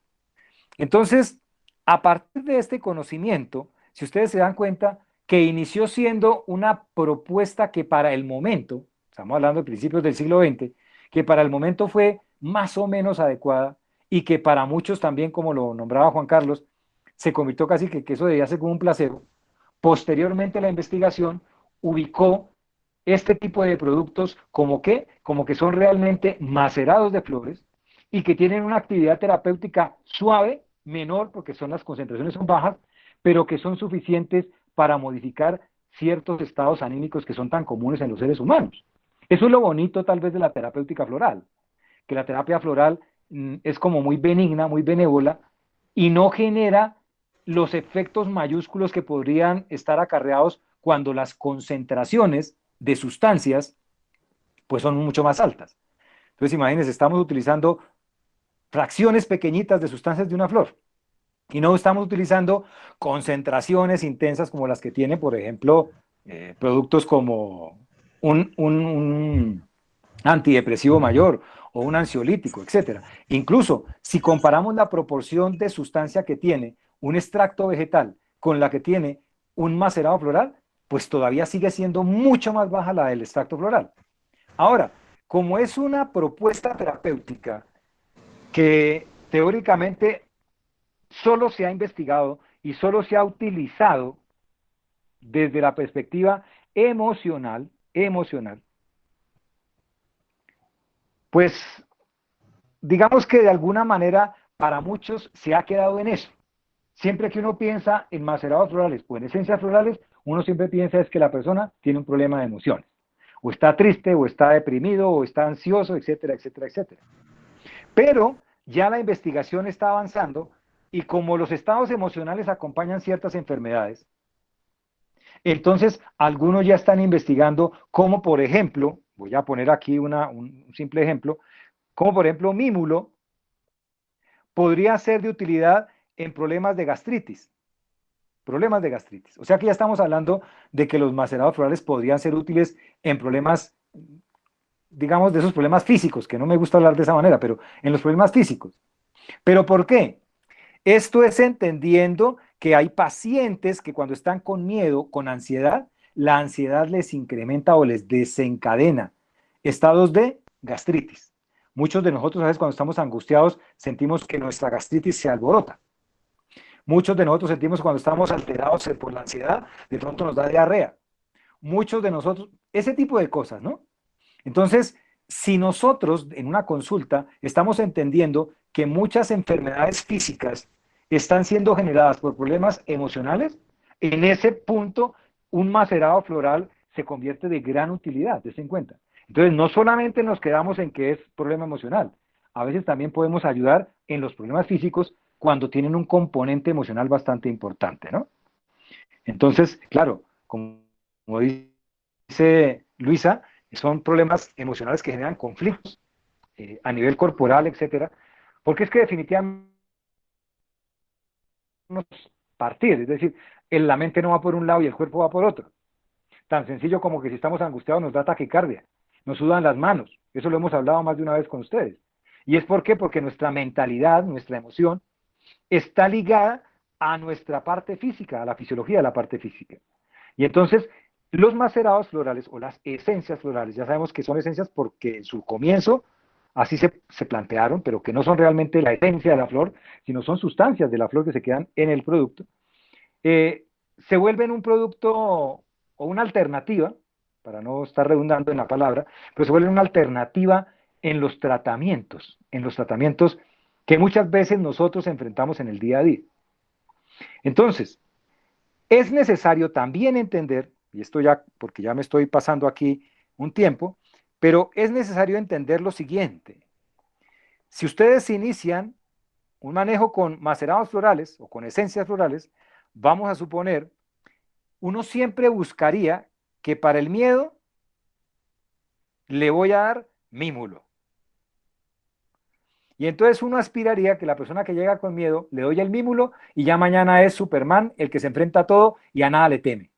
Entonces, a partir de este conocimiento, si ustedes se dan cuenta que inició siendo una propuesta que para el momento, estamos hablando de principios del siglo XX, que para el momento fue más o menos adecuada y que para muchos también, como lo nombraba Juan Carlos, se convirtió casi que eso debía ser como un placebo. Posteriormente la investigación ubicó este tipo de productos como que son realmente macerados de flores y que tienen una actividad terapéutica suave, menor, porque las concentraciones son bajas, pero que son suficientes para modificar ciertos estados anímicos que son tan comunes en los seres humanos. Eso es lo bonito tal vez de la terapéutica floral, que la terapia floral es como muy benigna, muy benévola, y no genera los efectos mayúsculos que podrían estar acarreados cuando las concentraciones de sustancias pues son mucho más altas. Entonces imagínense, estamos utilizando fracciones pequeñitas de sustancias de una flor y no estamos utilizando concentraciones intensas como las que tiene, por ejemplo, productos como un antidepresivo mayor o un ansiolítico, etcétera. Incluso si comparamos la proporción de sustancia que tiene un extracto vegetal con la que tiene un macerado floral, pues todavía sigue siendo mucho más baja la del extracto floral. Ahora, como es una propuesta terapéutica que teóricamente solo se ha investigado y solo se ha utilizado desde la perspectiva emocional, pues digamos que de alguna manera para muchos se ha quedado en eso. Siempre que uno piensa en macerados florales o en esencias florales, uno siempre piensa es que la persona tiene un problema de emociones. O está triste, o está deprimido, o está ansioso, etcétera, etcétera, etcétera. Pero ya la investigación está avanzando y como los estados emocionales acompañan ciertas enfermedades, entonces algunos ya están investigando cómo, por ejemplo, voy a poner aquí un simple ejemplo, como por ejemplo mímulo podría ser de utilidad en problemas de gastritis. Problemas de gastritis. O sea que ya estamos hablando de que los macerados florales podrían ser útiles en problemas, digamos, de esos problemas físicos, que no me gusta hablar de esa manera, pero en los problemas físicos. ¿Pero por qué? Esto es entendiendo que hay pacientes que cuando están con miedo, con ansiedad, la ansiedad les incrementa o les desencadena estados de gastritis. Muchos de nosotros, a veces cuando estamos angustiados, sentimos que nuestra gastritis se alborota. Muchos de nosotros sentimos cuando estamos alterados por la ansiedad, de pronto nos da diarrea. Muchos de nosotros, ese tipo de cosas, ¿no? Entonces, si nosotros en una consulta estamos entendiendo que muchas enfermedades físicas están siendo generadas por problemas emocionales, en ese punto un macerado floral se convierte de gran utilidad, des en cuenta. Entonces, no solamente nos quedamos en que es problema emocional, a veces también podemos ayudar en los problemas físicos cuando tienen un componente emocional bastante importante, ¿no? Entonces, claro, como dice Luisa, son problemas emocionales que generan conflictos a nivel corporal, etcétera, porque es que definitivamente partir, es decir, la mente no va por un lado y el cuerpo va por otro. Tan sencillo como que si estamos angustiados nos da taquicardia, nos sudan las manos, eso lo hemos hablado más de una vez con ustedes. ¿Y es por qué? Porque nuestra mentalidad, nuestra emoción, está ligada a nuestra parte física, a la fisiología de la parte física. Y entonces, los macerados florales o las esencias florales, ya sabemos que son esencias porque en su comienzo así se plantearon, pero que no son realmente la esencia de la flor, sino son sustancias de la flor que se quedan en el producto, se vuelven un producto o una alternativa, para no estar redundando en la palabra, pero se vuelven una alternativa en los tratamientos que muchas veces nosotros enfrentamos en el día a día. Entonces, es necesario también entender, y esto ya, porque ya me estoy pasando aquí un tiempo, pero es necesario entender lo siguiente. Si ustedes inician un manejo con macerados florales o con esencias florales, vamos a suponer, uno siempre buscaría que para el miedo le voy a dar mímulo. Y entonces uno aspiraría que la persona que llega con miedo le doy el mímulo y ya mañana es Superman el que se enfrenta a todo y a nada le teme.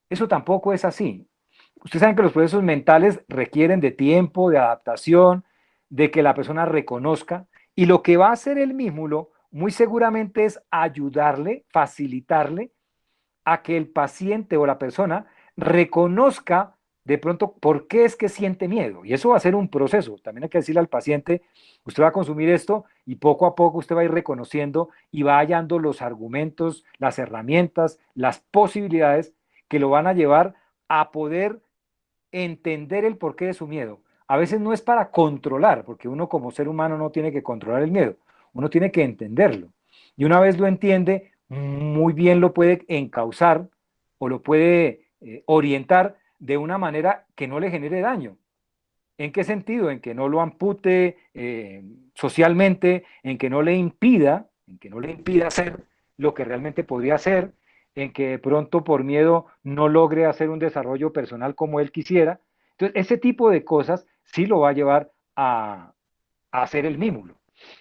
Eso tampoco es así. Ustedes saben que los procesos mentales requieren de tiempo, de adaptación, de que la persona reconozca. Y lo que va a hacer el mímulo muy seguramente es ayudarle, facilitarle a que el paciente o la persona reconozca de pronto por qué es que siente miedo. Y eso va a ser un proceso. También hay que decirle al paciente, usted va a consumir esto y poco a poco usted va a ir reconociendo y va hallando los argumentos, las herramientas, las posibilidades que lo van a llevar a poder entender el porqué de su miedo. A veces no es para controlar, porque uno como ser humano no tiene que controlar el miedo, uno tiene que entenderlo. Y una vez lo entiende, muy bien lo puede encauzar o lo puede orientar de una manera que no le genere daño. ¿En qué sentido? En que no lo ampute socialmente, en que no le impida hacer lo que realmente podría hacer, en que de pronto por miedo no logre hacer un desarrollo personal como él quisiera. Entonces, ese tipo de cosas sí lo va a llevar a hacer el mímulo.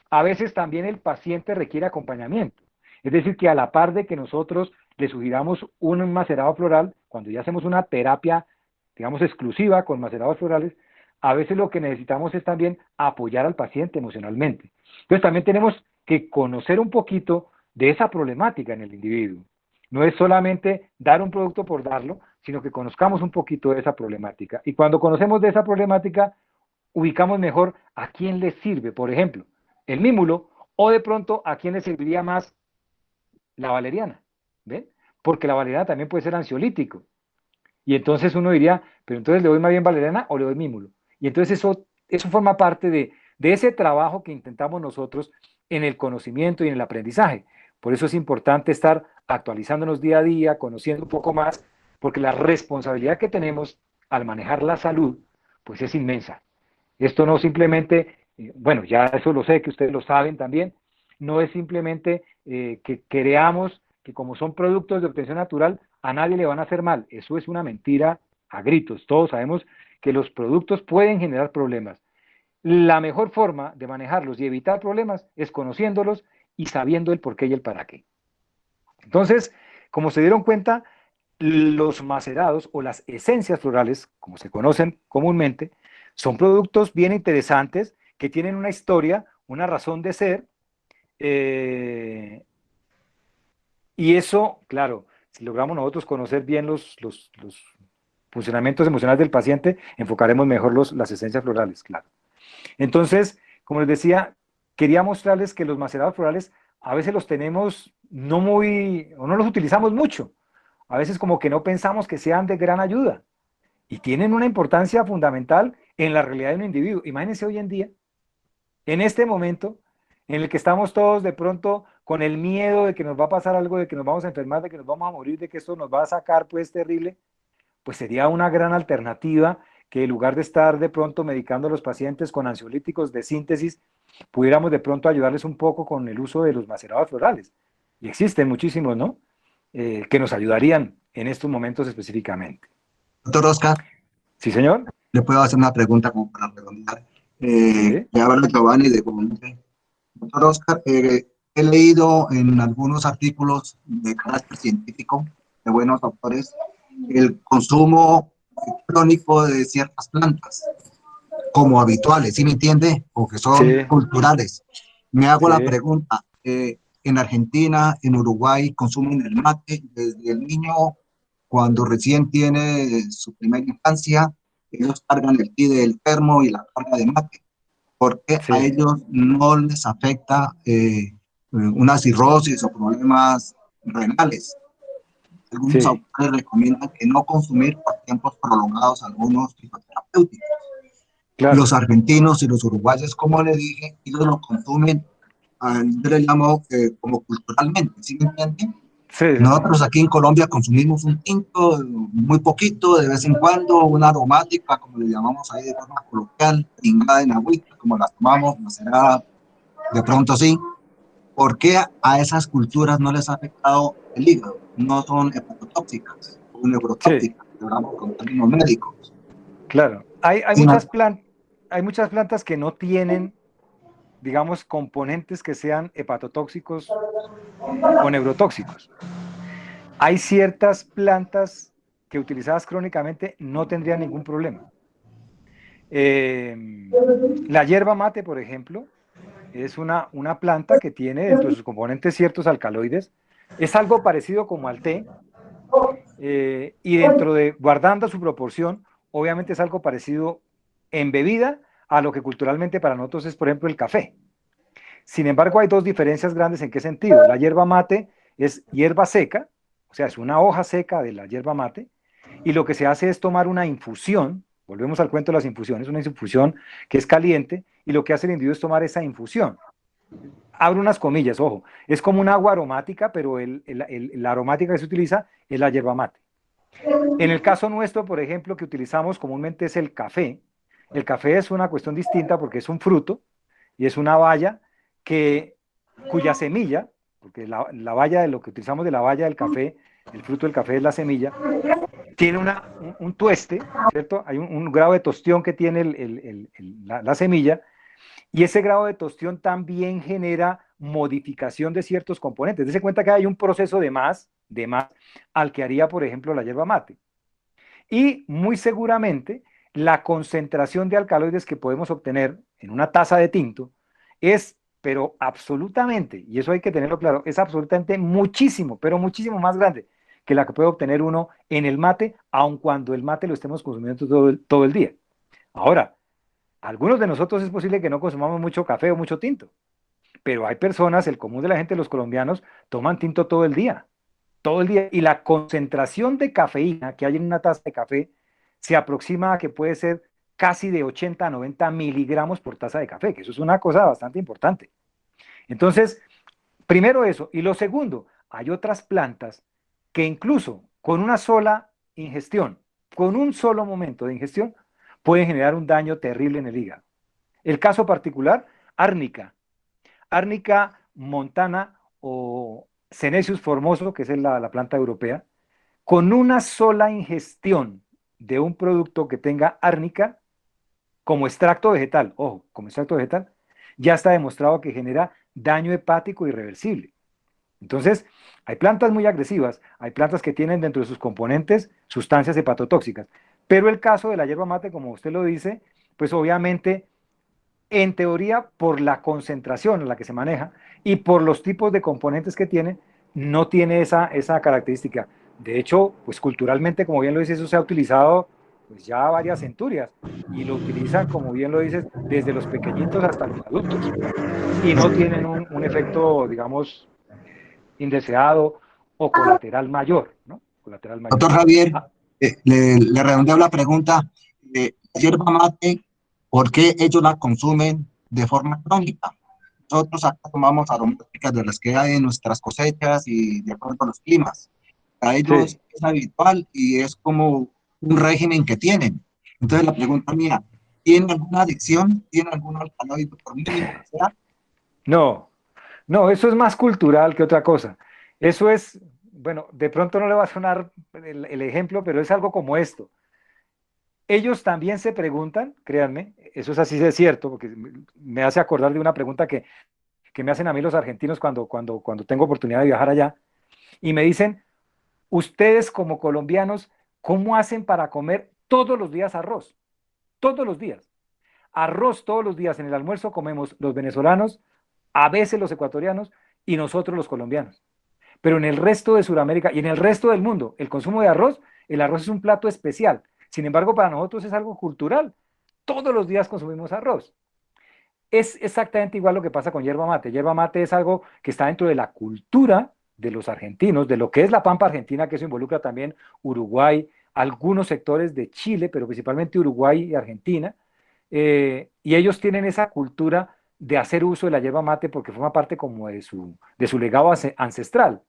A veces también el paciente requiere acompañamiento. Es decir, que a la par de que nosotros le sugiramos un macerado floral, cuando ya hacemos una terapia, digamos, exclusiva con macerados florales, a veces lo que necesitamos es también apoyar al paciente emocionalmente. Entonces también tenemos que conocer un poquito de esa problemática en el individuo. No es solamente dar un producto por darlo, sino que conozcamos un poquito de esa problemática. Y cuando conocemos de esa problemática, ubicamos mejor a quién le sirve, por ejemplo, el mímulo, o de pronto a quién le serviría más la valeriana. ¿Ven? Porque la valeriana también puede ser ansiolítico. Y entonces uno diría, pero entonces le doy más bien valeriana o le doy mímulo. Y entonces eso forma parte de ese trabajo que intentamos nosotros en el conocimiento y en el aprendizaje. Por eso es importante estar actualizándonos día a día, conociendo un poco más, porque la responsabilidad que tenemos al manejar la salud, pues es inmensa. Esto no simplemente, bueno, ya eso lo sé, que ustedes lo saben también, no es simplemente que creamos que como son productos de obtención natural, a nadie le van a hacer mal. Eso es una mentira a gritos. Todos sabemos que los productos pueden generar problemas. La mejor forma de manejarlos y evitar problemas es conociéndolos y sabiendo el por qué y el para qué. Entonces, como se dieron cuenta, los macerados o las esencias florales, como se conocen comúnmente, son productos bien interesantes que tienen una historia, una razón de ser, eh, y eso, claro, si logramos nosotros conocer bien los funcionamientos emocionales del paciente, enfocaremos mejor las esencias florales, claro. Entonces, como les decía, quería mostrarles que los macerados florales a veces los tenemos no muy, o no los utilizamos mucho. A veces como que no pensamos que sean de gran ayuda y tienen una importancia fundamental en la realidad de un individuo. Imagínense hoy en día, en este momento, en el que estamos todos de pronto con el miedo de que nos va a pasar algo, de que nos vamos a enfermar, de que nos vamos a morir, de que esto nos va a sacar pues terrible, pues sería una gran alternativa que en lugar de estar de pronto medicando a los pacientes con ansiolíticos de síntesis, pudiéramos de pronto ayudarles un poco con el uso de los macerados florales. Y existen muchísimos, ¿no? Que nos ayudarían en estos momentos específicamente. Doctor Oscar, ¿Sí, señor? le puedo hacer una pregunta como para redondear. Sí, Le habla Giovanni de Colombia. Doctor Oscar, he leído en algunos artículos de carácter científico de buenos autores el consumo crónico de ciertas plantas como habituales, ¿sí me entiende? O que son sí, culturales. Me hago la sí, pregunta, en Argentina, en Uruguay, consumen el mate desde el niño cuando recién tiene su primera infancia, ellos cargan el pie del termo y la carga de mate, porque a sí, ellos no les afecta una cirrosis o problemas renales. Algunos sí, autores recomiendan que no consumir por tiempos prolongados algunos psicoterapéuticos. claro. Los argentinos y los uruguayos, como le dije, ellos lo consumen, yo le llamo como culturalmente, ¿sí me entienden? Sí, sí, sí. Nosotros aquí en Colombia consumimos un tinto, muy poquito, de vez en cuando, una aromática, como le llamamos ahí de forma coloquial, pringada en agüita, como la tomamos, macerada, de pronto sí. ¿Por qué a esas culturas no les ha afectado el hígado? No son hepatotóxicas o Sí, neurotóxicas, hablamos con términos médicos. claro. Sino, Hay muchas plantas que no tienen, digamos, componentes que sean hepatotóxicos o neurotóxicos. Hay ciertas plantas que utilizadas crónicamente no tendrían ningún problema. Eh, la hierba mate, por ejemplo, es una planta que tiene dentro de sus componentes ciertos alcaloides. Es algo parecido como al té, y dentro de, guardando su proporción, obviamente es algo parecido en bebida a lo que culturalmente para nosotros es, por ejemplo, el café. Sin embargo, hay dos diferencias grandes en qué sentido. La hierba mate es hierba seca, o sea, es una hoja seca de la hierba mate, y lo que se hace es tomar una infusión, volvemos al cuento de las infusiones, una infusión que es caliente, y lo que hace el individuo es tomar esa infusión. Abro unas comillas, ojo, es como un agua aromática, pero la aromática que se utiliza es la yerba mate. En el caso nuestro, por ejemplo, que utilizamos comúnmente es el café. El café es una cuestión distinta porque es un fruto y es una baya que, cuya semilla, porque la baya de lo que utilizamos de la baya del café, el fruto del café es la semilla, tiene un tueste, ¿cierto? Hay un grado de tostión que tiene la semilla, y ese grado de tostión también genera modificación de ciertos componentes. Dese cuenta que hay un proceso de más al que haría, por ejemplo, la yerba mate. Y muy seguramente la concentración de alcaloides que podemos obtener en una taza de tinto es, pero absolutamente, y eso hay que tenerlo claro, es absolutamente muchísimo, pero muchísimo más grande que la que puede obtener uno en el mate, aun cuando el mate lo estemos consumiendo todo el día. Ahora, algunos de nosotros es posible que no consumamos mucho café o mucho tinto, pero hay personas, el común de la gente, los colombianos, toman tinto todo el día, y la concentración de cafeína que hay en una taza de café se aproxima a que puede ser casi de 80 a 90 miligramos por taza de café, que eso es una cosa bastante importante. Entonces, primero eso, y lo segundo, hay otras plantas que incluso con una sola ingestión, con un solo momento de ingestión, pueden generar un daño terrible en el hígado. El caso particular, árnica. Árnica montana o Senecio formoso, que es la planta europea, con una sola ingestión de un producto que tenga árnica como extracto vegetal, ojo, como extracto vegetal, ya está demostrado que genera daño hepático irreversible. Entonces, hay plantas muy agresivas, hay plantas que tienen dentro de sus componentes sustancias hepatotóxicas, pero el caso de la yerba mate, como usted lo dice, pues obviamente, en teoría, por la concentración en la que se maneja y por los tipos de componentes que tiene, no tiene esa característica. De hecho, pues culturalmente, como bien lo dice, eso se ha utilizado pues ya varias centurias, y lo utilizan, como bien lo dices, desde los pequeñitos hasta los adultos, y no tienen un efecto, digamos, indeseado o colateral mayor, ¿no? Colateral mayor. Doctor Javier, Ah, le redondeo la pregunta. La hierba mate, ¿por qué ellos la consumen de forma crónica? Nosotros acá tomamos aromáticas de las que hay en nuestras cosechas y de acuerdo a los climas. A ellos sí. es habitual y es como un régimen que tienen. Entonces la pregunta mía, ¿tienen alguna adicción? ¿Tienen algún alcaloide por mínimo que sea? No, no, eso es más cultural que otra cosa. Eso es, bueno, de pronto no le va a sonar el ejemplo, pero es algo como esto. Ellos también se preguntan, créanme, eso es así de cierto, porque me hace acordar de una pregunta que me hacen a mí los argentinos cuando tengo oportunidad de viajar allá, y me dicen, ustedes como colombianos, ¿cómo hacen para comer todos los días arroz? Todos los días. Arroz todos los días en el almuerzo comemos los venezolanos, a veces los ecuatorianos y nosotros los colombianos. Pero en el resto de Sudamérica y en el resto del mundo, el consumo de arroz, el arroz es un plato especial. Sin embargo, para nosotros es algo cultural. Todos los días consumimos arroz. Es exactamente igual lo que pasa con yerba mate. Yerba mate es algo que está dentro de la cultura de los argentinos, de lo que es la pampa argentina, que eso involucra también Uruguay, algunos sectores de Chile, pero principalmente Uruguay y Argentina. Y ellos tienen esa cultura de hacer uso de la yerba mate porque forma parte como de su legado ancestral.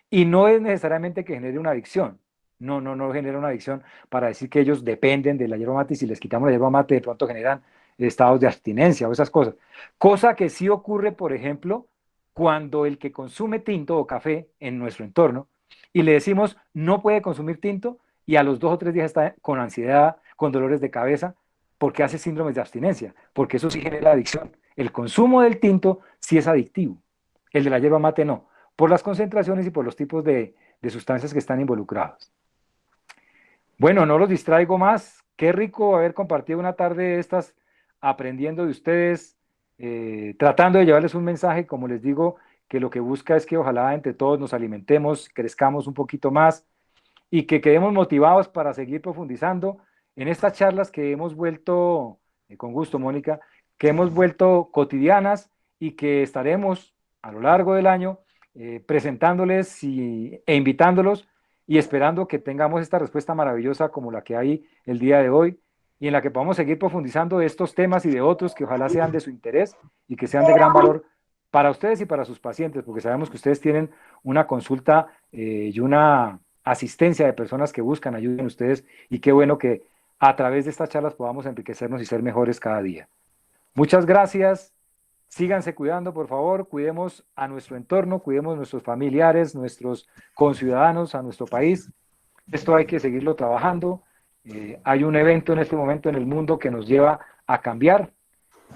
Y no es necesariamente que genere una adicción. No, no, no genera una adicción para decir que ellos dependen de la yerba mate y si les quitamos la yerba mate de pronto generan estados de abstinencia o esas cosas. Cosa que sí ocurre, por ejemplo, cuando el que consume tinto o café en nuestro entorno y le decimos no puede consumir tinto y a los 2 o 3 días está con ansiedad, con dolores de cabeza, porque hace síndromes de abstinencia, porque eso sí genera adicción. El consumo del tinto sí es adictivo, el de la yerba mate no, por las concentraciones y por los tipos de sustancias que están involucradas. Bueno, no los distraigo más. Qué rico haber compartido una tarde de estas aprendiendo de ustedes, tratando de llevarles un mensaje, como les digo, que lo que busca es que ojalá entre todos nos alimentemos, crezcamos un poquito más y que quedemos motivados para seguir profundizando en estas charlas que hemos vuelto, con gusto, Mónica, que hemos vuelto cotidianas y que estaremos a lo largo del año presentándoles e invitándolos y esperando que tengamos esta respuesta maravillosa como la que hay el día de hoy y en la que podamos seguir profundizando de estos temas y de otros que ojalá sean de su interés y que sean de gran valor para ustedes y para sus pacientes, porque sabemos que ustedes tienen una consulta y una asistencia de personas que buscan ayuda en ustedes y qué bueno que a través de estas charlas podamos enriquecernos y ser mejores cada día. Muchas gracias. Síganse cuidando, por favor. Cuidemos a nuestro entorno, cuidemos a nuestros familiares, nuestros conciudadanos, a nuestro país. Esto hay que seguirlo trabajando. Hay un evento en este momento en el mundo que nos lleva a cambiar,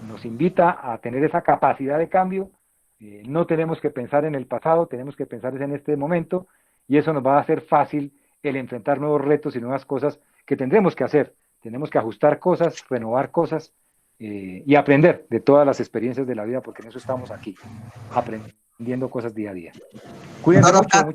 nos invita a tener esa capacidad de cambio. No tenemos que pensar en el pasado, tenemos que pensar en este momento y eso nos va a hacer fácil el enfrentar nuevos retos y nuevas cosas que tendremos que hacer. Tenemos que ajustar cosas, renovar cosas y aprender de todas las experiencias de la vida porque en eso estamos aquí, aprendiendo cosas día a día. Cuídense mucho.